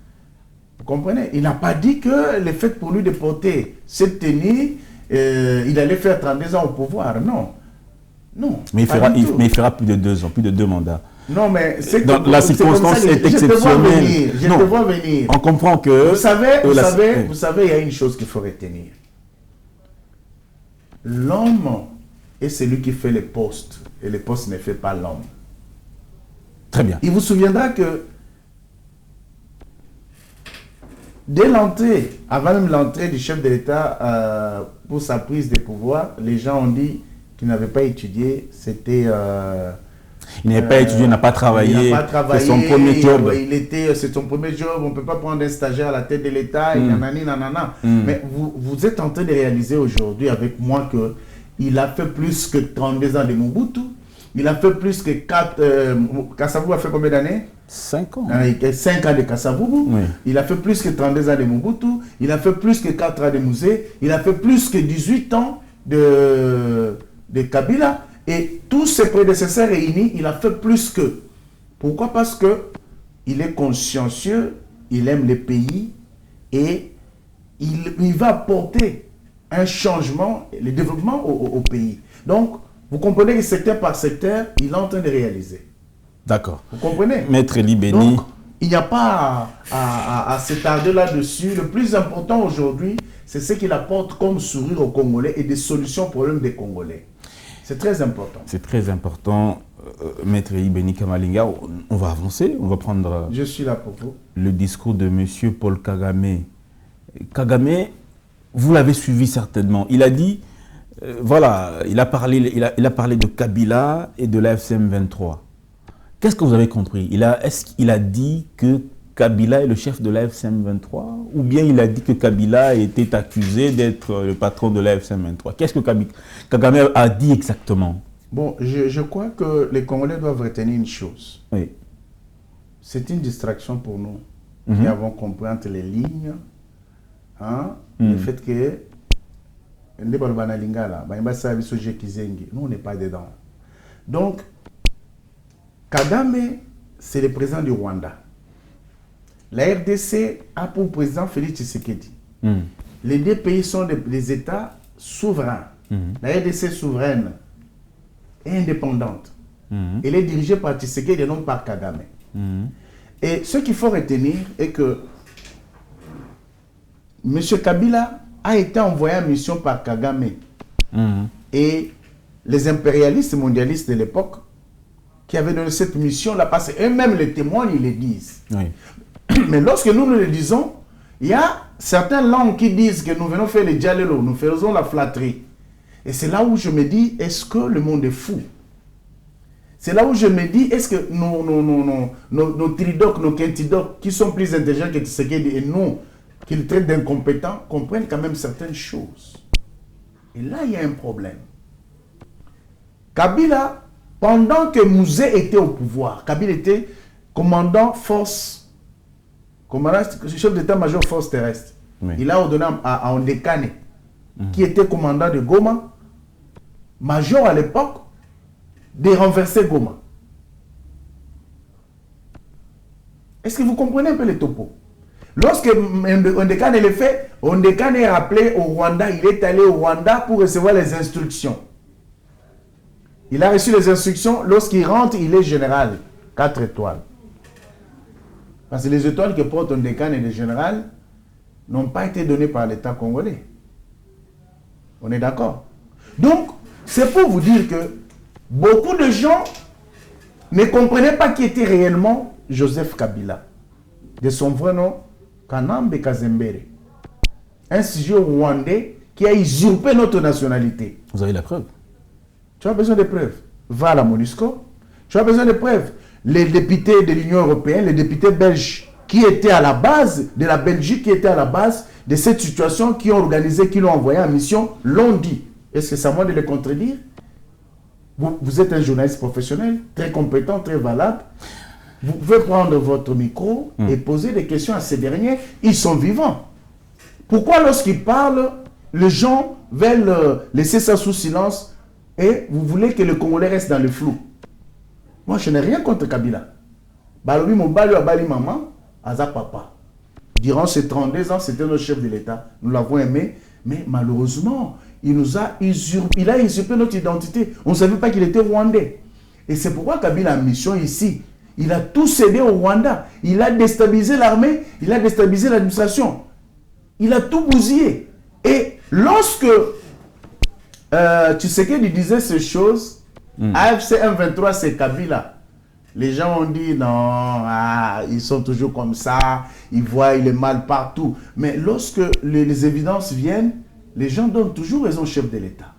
Vous comprenez? Il n'a pas dit que le fait pour lui de porter cette tenue, il allait faire 32 ans au pouvoir. Non. Non. Mais il fera plus de 2 ans, plus de 2 mandats. Non, mais c'est que la circonstance est exceptionnelle. Je te vois venir. On comprend que... Vous savez, il y a une chose qu'il faut retenir. L'homme est celui qui fait les postes. Et les postes ne fait pas l'homme. Très bien. Il vous souviendra que dès l'entrée, avant même l'entrée du chef de l'État pour sa prise de pouvoir, les gens ont dit qu'il n'avait pas étudié. C'était... il n'avait pas étudié, il n'a pas travaillé. C'est son premier job. C'est son premier job. On ne peut pas prendre un stagiaire à la tête de l'État. Mais vous êtes en train de réaliser aujourd'hui avec moi qu'il a fait plus que 32 ans de Mobutu. Il a fait plus que 4... Kasavubu a fait combien d'années? 5 ans. 5 ans de Kasavubu. Oui. Il a fait plus que 32 ans de Mobutu. Il a fait plus que 4 ans de Musée. Il a fait plus que 18 ans de Kabila. Et tous ses prédécesseurs réunis, il a fait plus que. Pourquoi? Parce que il est consciencieux, il aime le pays et il va apporter un changement, le développement au pays. Donc, vous comprenez que secteur par secteur, il est en train de réaliser. D'accord. Vous comprenez? Maître Eli Beni. Donc, il n'y a pas à s'étarder là-dessus. Le plus important aujourd'hui, c'est ce qu'il apporte comme sourire aux Congolais et des solutions aux problèmes des Congolais. C'est très important. C'est très important. Maître Eli Beni Kamalinga, on va avancer, on va prendre... Je suis là pour vous. Le discours de M. Paul Kagame. Kagame, vous l'avez suivi certainement. Il a dit, voilà, il a parlé de Kabila et de l'AFCM 23. Qu'est-ce que vous avez compris? Est-ce qu'il a dit que Kabila est le chef de l'AFCM 23 ou bien il a dit que Kabila était accusé d'être le patron de l'AFCM 23? Qu'est-ce que Kagame a dit exactement? Bon, je crois que les Congolais doivent retenir une chose. Oui. C'est une distraction pour nous qui avons compris entre les lignes, hein, le fait que nous, on n'est pas dedans. Donc, Kagame, c'est le président du Rwanda. La RDC a pour président Félix Tshisekedi. Les deux pays sont des États souverains. La RDC est souveraine et indépendante. Elle est dirigée par Tshisekedi et non par Kagame. Et ce qu'il faut retenir est que M. Kabila a été envoyé en mission par Kagame. Et les impérialistes mondialistes de l'époque qui avaient donné cette mission-là, parce qu'eux-mêmes les témoignent, ils le disent. Oui. Mais lorsque nous le disons, il y a certaines langues qui disent que nous venons faire le dialogue, nous faisons la flatterie. Et c'est là où je me dis, est-ce que le monde est fou? C'est là où je me dis, est-ce que nos tridocs, nos quintidocs, qui sont plus intelligents que Tshisekedi et nous, qu'ils traitent d'incompétents, comprennent quand même certaines choses. Et là, il y a un problème. Kabila, pendant que Mouzé était au pouvoir, Kabila était commandant chef d'état-major force terrestre. Oui. Il a ordonné à Ondekane, qui était commandant de Goma, major à l'époque, de renverser Goma. Est-ce que vous comprenez un peu les topos? Lorsque Ondekane le fait, Ondekane est rappelé au Rwanda, il est allé au Rwanda pour recevoir les instructions. Il a reçu les instructions, lorsqu'il rentre, il est général, 4 étoiles. Parce que les étoiles que portent Ondekane et les générales n'ont pas été données par l'État congolais. On est d'accord? Donc, c'est pour vous dire que beaucoup de gens ne comprenaient pas qui était réellement Joseph Kabila. De son vrai nom, Kanambe Kazembere. Un sujet rwandais qui a usurpé notre nationalité. Vous avez la preuve? Tu as besoin de preuves. Va à la MONUSCO. Tu as besoin de preuves. Les députés de l'Union européenne, les députés belges qui étaient à la base de la Belgique, qui étaient à la base de cette situation, qui ont organisé, qui l'ont envoyé en mission, l'ont dit. Est-ce que c'est à moi de les contredire? Vous êtes un journaliste professionnel, très compétent, très valable. Vous pouvez prendre votre micro et poser des questions à ces derniers. Ils sont vivants. Pourquoi lorsqu'ils parlent, les gens veulent laisser ça sous silence et vous voulez que le Congolais reste dans le flou? Moi, je n'ai rien contre Kabila. Balobi Mobali Abali Maman, Aza Papa. Durant ces 32 ans, c'était notre chef de l'État. Nous l'avons aimé, mais malheureusement, il a usurpé notre identité. On ne savait pas qu'il était rwandais. Et c'est pourquoi Kabila a mission ici. Il a tout cédé au Rwanda. Il a déstabilisé l'armée, il a déstabilisé l'administration. Il a tout bousillé. Et lorsque Tshisekedi disait ces choses, AFC M23, c'est Kabila. Les gens ont dit non, ils sont toujours comme ça, ils voient le mal partout. Mais lorsque les évidences viennent, les gens donnent toujours raison au chef de l'État.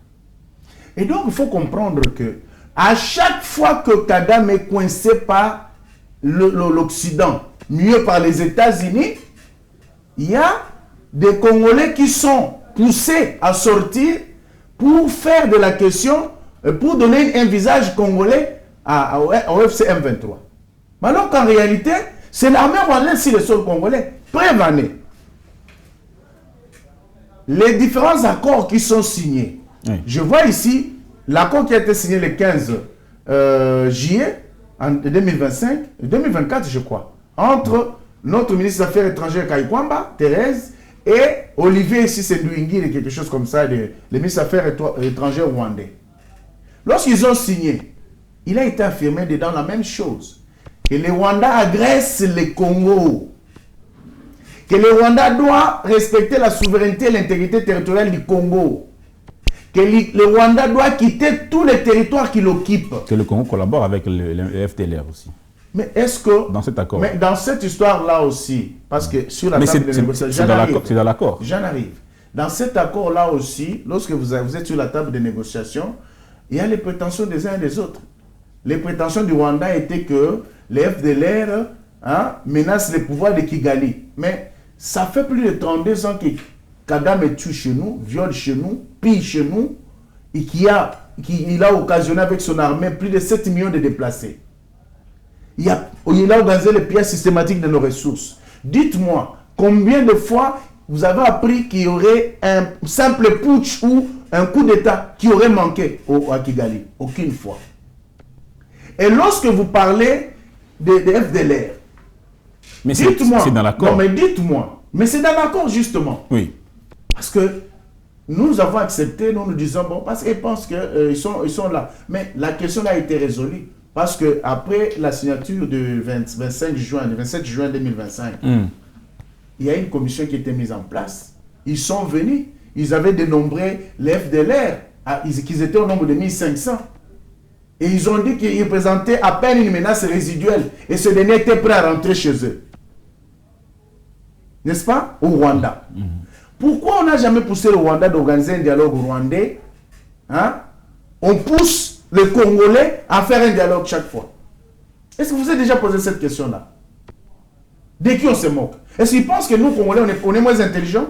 Et donc, il faut comprendre que à chaque fois que Kagame est coincé par l'Occident, mieux par les États-Unis, il y a des Congolais qui sont poussés à sortir pour faire de la question, pour donner un visage congolais au FC M23. Mais alors qu'en réalité, c'est l'armée rwandaise sur le sol congolais. Preuve en est. Les différents accords qui sont signés. Oui. Je vois ici l'accord qui a été signé le 15 juillet en 2024, je crois, entre notre ministre des Affaires étrangères Kaikwamba, Thérèse, et Olivier, ici c'est Nduingiri, quelque chose comme ça, le ministre des Affaires étrangères rwandais. Lorsqu'ils ont signé, il a été affirmé dedans la même chose, que le Rwanda agresse le Congo, que le Rwanda doit respecter la souveraineté et l'intégrité territoriale du Congo, que le Rwanda doit quitter tous les territoires qu'il occupe. Que le Congo collabore avec le FDLR aussi. Mais est-ce que... Dans cet accord. Mais dans cette histoire-là aussi, parce que sur la table de négociation... C'est dans l'accord. J'en arrive. Dans cet accord-là aussi, lorsque vous êtes sur la table de négociation, il y a les prétentions des uns et des autres. Les prétentions du Rwanda étaient que les FDLR menacent les pouvoirs de Kigali. Mais ça fait plus de 32 ans que Kagame tue chez nous, viole chez nous, pille chez nous, et qu'il a occasionné avec son armée plus de 7 millions de déplacés. Il a organisé les pièces systématiques de nos ressources. Dites-moi, combien de fois vous avez appris qu'il y aurait un simple putsch ou un coup d'État qui aurait manqué à Kigali? Aucune fois. Et lorsque vous parlez des FDLR, mais dites-moi, c'est dans l'accord. Non, mais dites-moi. Mais c'est dans l'accord, justement. Oui. Parce que nous avons accepté, nous disons, bon, parce qu'ils pensent qu'ils sont là. Mais la question a été résolue. Parce qu'après la signature du 27 juin 2025, il y a une commission qui a été mise en place. Ils sont venus, ils avaient dénombré les FDLR, qu'ils étaient au nombre de 1500. Et ils ont dit qu'ils présentaient à peine une menace résiduelle. Et ce dernier était prêt à rentrer chez eux. N'est-ce pas? Au Rwanda. Pourquoi on n'a jamais poussé le Rwanda d'organiser un dialogue rwandais? On pousse les Congolais à faire un dialogue chaque fois. Est-ce que vous avez déjà posé cette question-là? De qui on se moque? Est-ce qu'ils pensent que nous, Congolais, on est moins intelligents?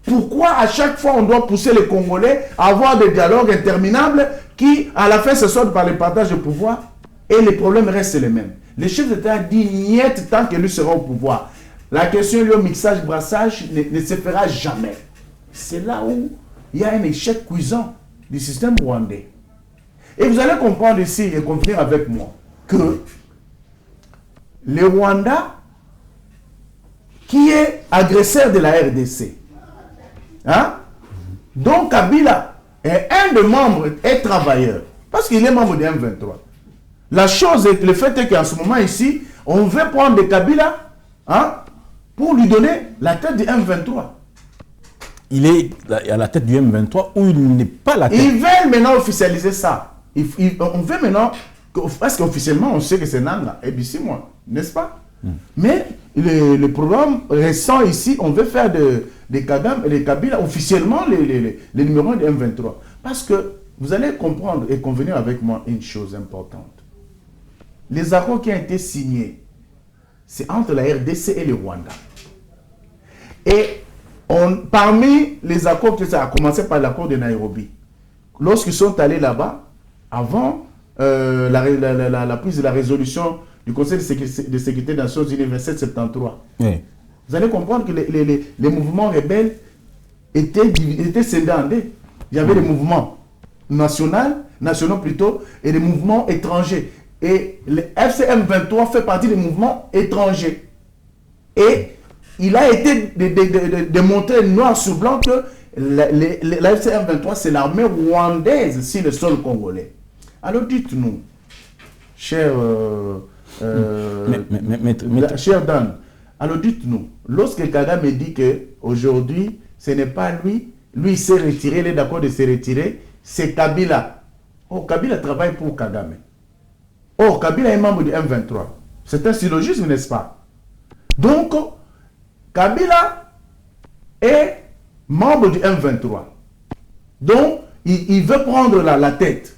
Pourquoi à chaque fois on doit pousser les Congolais à avoir des dialogues interminables qui, à la fin, se soldent par le partage de pouvoir et les problèmes restent les mêmes. Le chef d'État dit niet tant que lui sera au pouvoir. La question liée au mixage-brassage ne se fera jamais. C'est là où il y a un échec cuisant du système rwandais. Et vous allez comprendre ici et convenir avec moi que le Rwanda, qui est agresseur de la RDC, hein? Donc Kabila est un des membres et travailleur, parce qu'il est membre de M23. La chose est, le fait est qu'en ce moment ici, on veut prendre Kabila, hein, pour lui donner la tête du M23. Il est à la tête du M23 où il n'est pas la tête. Ils veulent maintenant officialiser ça. On veut maintenant, parce qu'officiellement on sait que c'est Nanga, et puis 6 mois, n'est-ce pas? Mais le programme récent ici, on veut faire des Kabila officiellement les numéros de M23. Parce que vous allez comprendre et convenir avec moi une chose importante. Les accords qui ont été signés, c'est entre la RDC et le Rwanda. Et parmi les accords, ça a commencé par l'accord de Nairobi. Lorsqu'ils sont allés là-bas, avant la prise de la résolution du Conseil de sécurité des Nations Unies 2773, oui. Vous allez comprendre que les mouvements rebelles étaient scindés en deux. Il y avait des mouvements nationaux plutôt, et des mouvements étrangers. Et le FCM 23 fait partie des mouvements étrangers. Et il a été démontré noir sur blanc que la FCM 23, c'est l'armée rwandaise sur le sol congolais. Alors dites-nous, cher Dan, alors dites-nous, lorsque Kagame dit qu'aujourd'hui, ce n'est pas lui s'est retiré, il est d'accord de se retirer, c'est Kabila. Oh, Kabila travaille pour Kagame. Oh, Kabila est membre du M23. C'est un syllogisme, n'est-ce pas? Donc, Kabila est membre du M23. Donc, il veut prendre la tête.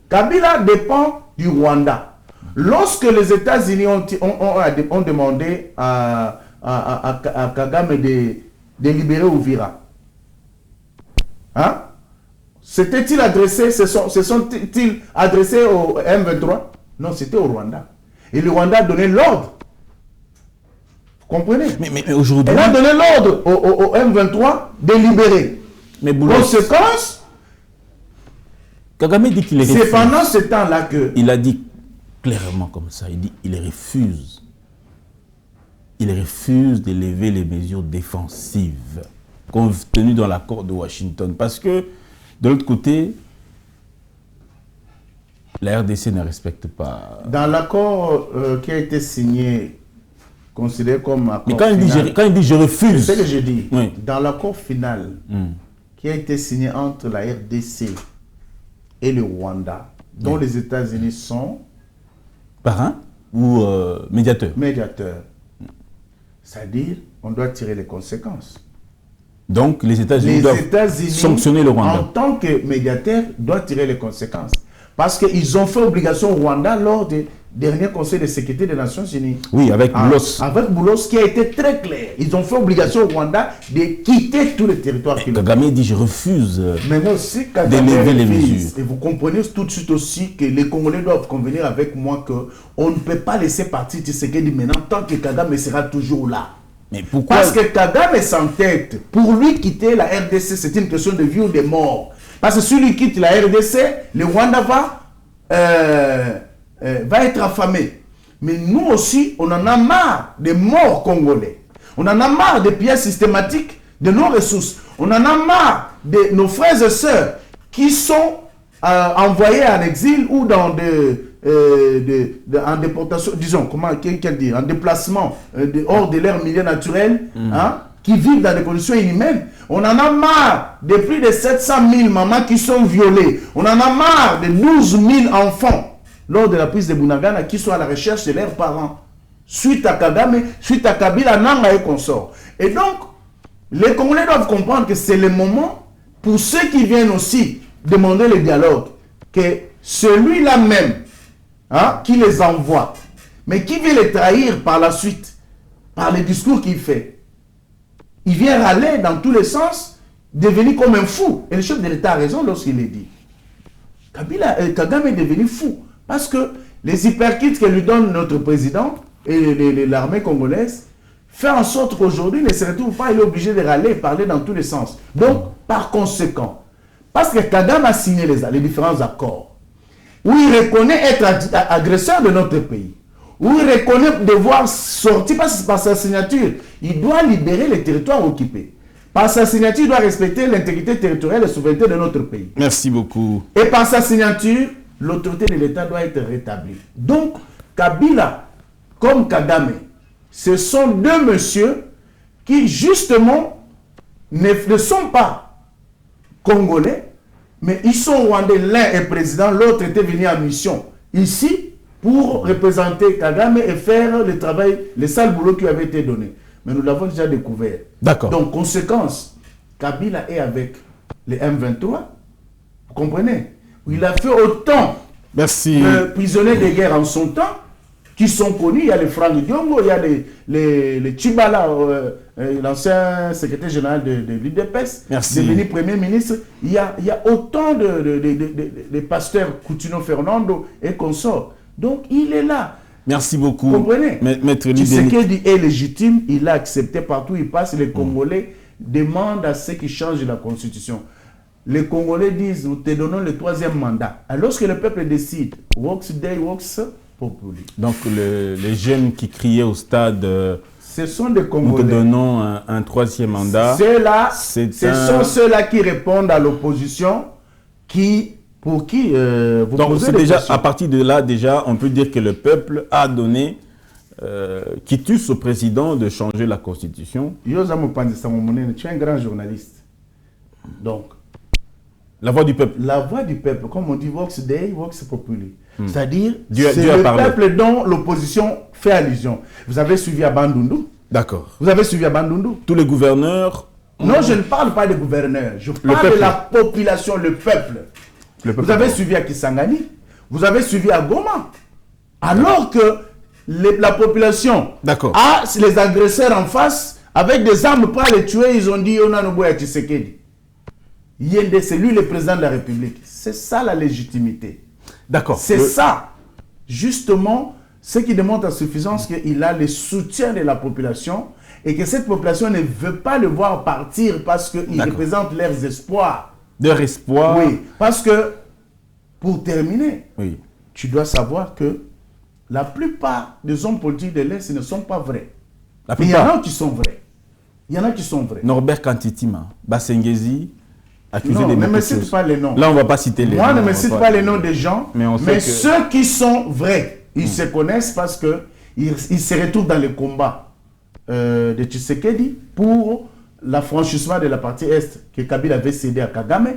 Kabila dépend du Rwanda. Lorsque les États-Unis ont demandé à Kagame de libérer Uvira, hein? S'était-il adressé, se sont-ils adressés au M23? Non, c'était au Rwanda. Et le Rwanda a donné l'ordre. Vous comprenez? Mais aujourd'hui... Il a donné l'ordre au M23 de libérer. Mais conséquence, Kagame dit qu'il est... C'est pendant ce temps-là que... Il a dit clairement comme ça, il dit il refuse. Il refuse de lever les mesures défensives contenues dans l'accord de Washington. Parce que, de l'autre côté, la RDC ne respecte pas... Dans l'accord qui a été signé, considéré comme accord mais quand il dit je refuse... C'est ce que je dis. Oui. Dans l'accord final qui a été signé entre la RDC et le Rwanda, dont les États-Unis sont... Parrain ou médiateur? Médiateur. C'est-à-dire, on doit tirer les conséquences. Donc, les États-Unis doivent sanctionner le Rwanda. En tant que médiateur, doivent tirer les conséquences. Parce qu'ils ont fait obligation au Rwanda lors du dernier Conseil de sécurité des Nations Unies. Oui, avec Boulos. Avec Boulos, qui a été très clair. Ils ont fait obligation au Rwanda de quitter tout le territoire. Kagame dit, je refuse de lever les mesures. Et vous comprenez tout de suite aussi que les Congolais doivent convenir avec moi qu'on ne peut pas laisser partir Tshisekedi maintenant tant que Kagame sera toujours là. Mais pourquoi? Parce que Kagame s'entête. Pour lui, quitter la RDC, c'est une question de vie ou de mort. Parce que si lui quitte la RDC, le Rwanda va être affamé. Mais nous aussi, on en a marre des morts congolais. On en a marre des pièces systématiques de nos ressources. On en a marre de nos frères et sœurs qui sont envoyés en exil ou dans en déportation, disons, en déplacement hors de leur milieu naturel, hein, qui vivent dans des conditions inhumaines. On en a marre de plus de 700 000 mamans qui sont violées. On en a marre de 12 000 enfants lors de la prise de Bunagana qui sont à la recherche de leurs parents. Suite à Kagame, suite à Kabila, Nanga et consorts. Et donc, les Congolais doivent comprendre que c'est le moment pour ceux qui viennent aussi demander le dialogue, que celui-là même, hein, qui les envoie, mais qui veut les trahir par la suite, par les discours qu'il fait, Il vient râler dans tous les sens, devenir comme un fou. Et le chef de l'État a raison lorsqu'il le dit. Kagame est devenu fou. Parce que les hyperkits que lui donne notre président et l'armée congolaise fait en sorte qu'aujourd'hui, il ne se retrouve pas, il est obligé de râler, parler dans tous les sens. Donc, par conséquent, parce que Kagame a signé les différents accords, où il reconnaît être agresseur de notre pays, où il reconnaît devoir sortir, parce que par sa signature, il doit libérer les territoires occupés. Par sa signature, il doit respecter l'intégrité territoriale et la souveraineté de notre pays. Merci beaucoup. Et par sa signature, l'autorité de l'État doit être rétablie. Donc, Kabila, comme Kagame, ce sont deux messieurs qui, justement, ne sont pas congolais, mais ils sont rwandais. L'un est président, l'autre était venu en mission ici pour représenter Kagame et faire le travail, le sale boulot qui lui avait été donné. Mais nous l'avons déjà découvert. D'accord. Donc, conséquence, Kabila est avec les M23. Vous comprenez? Il a fait autant de prisonniers de guerre en son temps, qui sont connus. Il y a les Franck Diongo, il y a les Chibala, l'ancien secrétaire général de l'UDPS, devenu Premier ministre. Il y a autant de pasteurs Coutinho Fernando et consorts. Donc, il est là. Merci beaucoup. Vous comprenez? Maître Tshisekedi est légitime, il a accepté partout où il passe. Les Congolais demandent à ceux qui changent la Constitution. Les Congolais disent, nous te donnons le 3e mandat. Alors que le peuple décide, Works Day, Works Populi. Donc les jeunes qui criaient au stade, ce sont des Congolais. Nous te donnons un 3e mandat. Ce sont ceux-là qui répondent à l'opposition, pour qui vous donc posez c'est des déjà questions. à partir de là, déjà, on peut dire que le peuple a donné quitus au président de changer la Constitution. Yoza Mopandi Samomonene, tu es un grand journaliste. Donc, la voix du peuple. La voix du peuple, comme on dit, Vox Dei, Vox Populi. C'est-à-dire, Dieu c'est le parlé. peuple dont l'opposition fait allusion. Vous avez suivi à Bandundu? D'accord. Vous avez suivi à Bandundu? Tous les gouverneurs. Non, je ne parle pas des gouverneurs. Je parle de la population, le peuple. Vous avez suivi à Kisangani? Vous avez suivi à Goma? Alors que la population a les agresseurs en face, avec des armes pour les tuer, ils ont dit on a nos Tshisekedi. Yende, c'est lui le président de la République. C'est ça la légitimité. D'accord. C'est ça, justement, ce qui démontre à suffisance qu'il a le soutien de la population et que cette population ne veut pas le voir partir parce qu'il représente leurs espoirs. Leur espoir. Oui, parce que, pour terminer, tu dois savoir que la plupart des hommes politiques de l'Est ne sont pas vrais. Mais il y en a qui sont vrais. Il y en a qui sont vrais. Norbert Kantitima, Bassengezi, accusé non, de ne me cite pas les noms. Là, on ne va pas citer les noms. Moi, ne me cite pas les noms des gens, mais que... ceux qui sont vrais, ils se connaissent parce qu'ils se retrouvent dans le combat de Tshisekedi pour l'affranchissement de la partie Est que Kabila avait cédé à Kagame.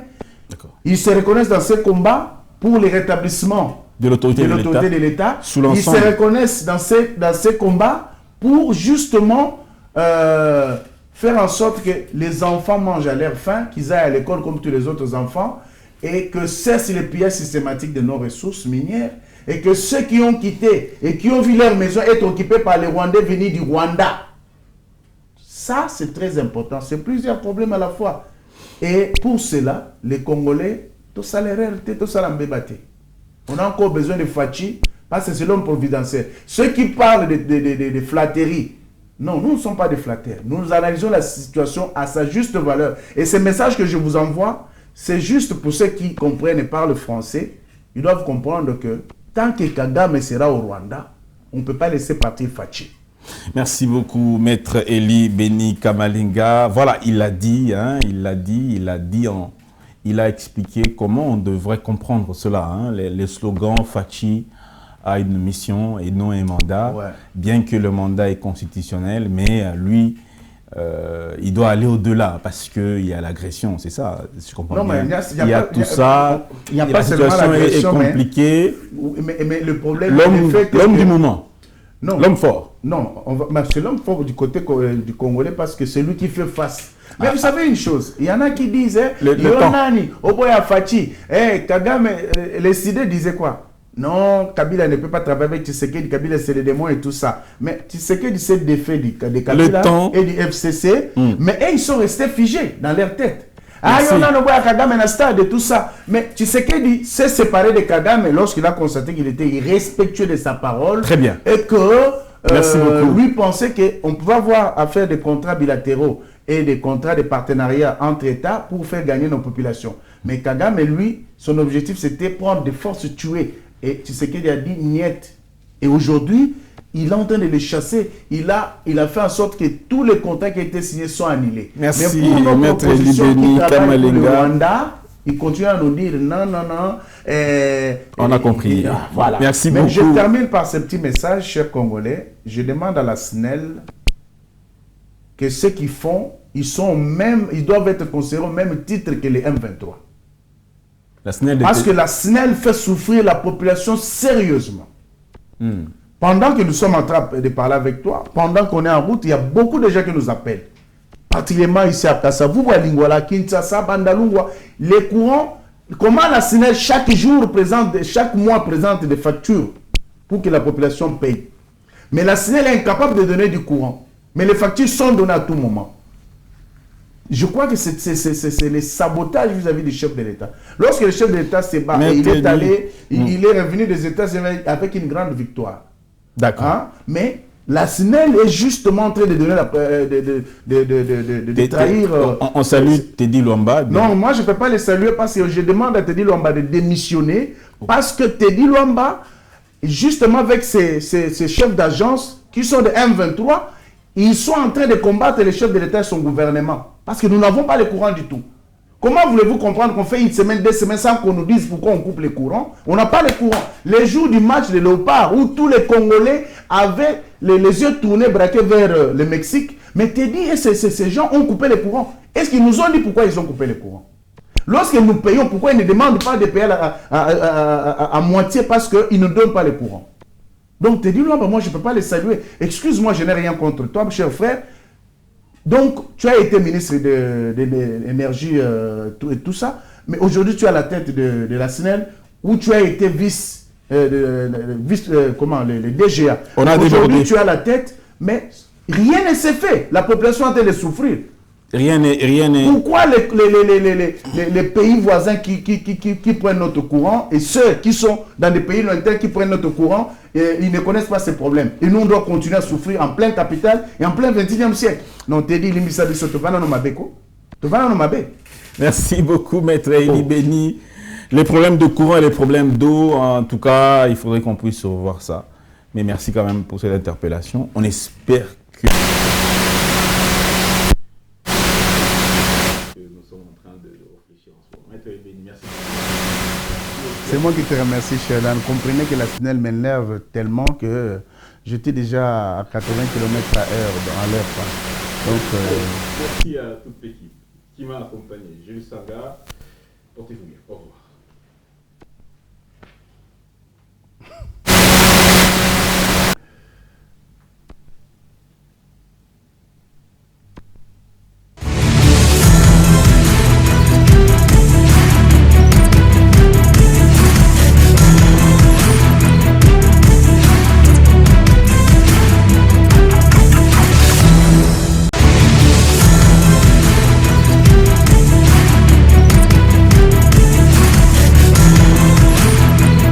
Ils se reconnaissent dans ce combat pour le rétablissement de l'autorité de l'État. Ils se reconnaissent dans ces combats pour justement faire en sorte que les enfants mangent à leur faim, qu'ils aillent à l'école comme tous les autres enfants, et que cessent les pillages systématiques de nos ressources minières, et que ceux qui ont quitté et qui ont vu leur maison être occupée par les Rwandais venus du Rwanda. Ça, c'est très important. C'est plusieurs problèmes à la fois. Et pour cela, les Congolais, tout ça on a encore besoin de Fachi, parce que c'est l'homme providentiel. Ceux qui parlent de flatterie, non, nous ne sommes pas des flatteurs. Nous analysons la situation à sa juste valeur. Et ce message que je vous envoie, c'est juste pour ceux qui comprennent et parlent français. Ils doivent comprendre que tant que Kagame sera au Rwanda, on ne peut pas laisser partir Fachi. Merci beaucoup, Maître Eli Beni Kamalinga. Voilà, il a dit, il a expliqué comment on devrait comprendre cela. Les slogans Fachi a une mission et non un mandat, bien que le mandat est constitutionnel, mais lui, il doit aller au-delà parce qu'il y a l'agression, c'est ça, je comprends non, bien. Mais il y a tout ça, la situation est compliquée. Mais le problème, l'homme du moment, l'homme fort. Non, c'est l'homme fort du côté du Congolais parce que c'est lui qui fait face. Mais vous savez une chose, il y en a qui disent, Yonani, Oboya Fachi, Kagame, les idées disaient quoi? non, Kabila ne peut pas travailler avec Tshisekedi, Kabila c'est le démon et tout ça. Mais Tshisekedi c'est le défait de Kabila et du FCC, mais ils sont restés figés dans leur tête. Ah, il y en a un Kagame dans stade et tout ça. Mais Tshisekedi s'est séparé de Kagame lorsqu'il a constaté qu'il était irrespectueux de sa parole. Très bien. Et que lui pensait qu'on pouvait avoir à faire des contrats bilatéraux et des contrats de partenariat entre États pour faire gagner nos populations. Mais Kagame, lui, son objectif c'était prendre des forces tuées. Et Tshisekedi a dit niet. Et aujourd'hui, il est en train de les chasser. Il a fait en sorte que tous les contrats qui étaient signés sont annulés. Merci, mais pour notre opposition qui travaille pour le Kamalenga. Rwanda, il continue à nous dire non, non, non. On a compris. Voilà. Merci mais beaucoup. je termine par ce petit message, chers Congolais. Je demande à la SNEL que ceux qui font, ils doivent être considérés au même titre que les M23. Parce que la SNEL fait souffrir la population sérieusement. Pendant que nous sommes en train de parler avec toi, pendant qu'on est en route, il y a beaucoup de gens qui nous appellent. Particulièrement ici à Kasavubu, à Lingwala, Kinshasa, Bandalungwa. Les courants, comment la SNEL chaque mois présente des factures pour que la population paye. Mais la SNEL est incapable de donner du courant. Mais les factures sont données à tout moment. Je crois que c'est le sabotage vis-à-vis du chef de l'État. Lorsque le chef de l'État s'est battu, il est revenu des États-Unis avec une grande victoire. D'accord. Hein? Mais la SNEL est justement en train de donner de trahir. On salue Teddy Luamba. Non, moi je ne peux pas les saluer parce que je demande à Teddy Luamba de démissionner. Parce que Teddy Luamba, justement avec ses chefs d'agence qui sont de M23, ils sont en train de combattre les chefs de l'État et son gouvernement. Parce que nous n'avons pas le courant du tout. Comment voulez-vous comprendre qu'on fait une semaine, 2 semaines sans qu'on nous dise pourquoi on coupe les courants? On n'a pas le courant. Les jours du match de Léopard, où tous les Congolais avaient les yeux tournés, braqués vers le Mexique, mais Teddy et ces gens ont coupé les courants. Est-ce qu'ils nous ont dit pourquoi ils ont coupé les courants? Lorsque nous payons, pourquoi ils ne demandent pas de payer à moitié parce qu'ils ne donnent pas les courants? Donc Teddy Luamba, moi je ne peux pas les saluer. Excuse-moi, je n'ai rien contre toi, cher frère. Donc, tu as été ministre de l'énergie et tout ça, mais aujourd'hui tu es à la tête de la SNEL, où tu as été vice, les DGA. Aujourd'hui tu es à la tête, mais rien ne s'est fait. La population est en train de souffrir. Rien n'est. Pourquoi les pays voisins qui prennent notre courant et ceux qui sont dans des pays lointains qui prennent notre courant, ils ne connaissent pas ces problèmes. Et nous, on doit continuer à souffrir en plein capital et en plein 21e siècle. Non, t'es dit, Merci beaucoup, Maître Eli Beni. Les problèmes de courant et les problèmes d'eau, en tout cas, il faudrait qu'on puisse revoir ça. Mais merci quand même pour cette interpellation. On espère que... C'est moi qui te remercie, Sheldon. Comprenez que la SNEL m'énerve tellement que j'étais déjà à 80 km/h dans l'heure. Donc, merci à toute l'équipe qui m'a accompagné. Jules Saga, portez-vous bien. Au revoir.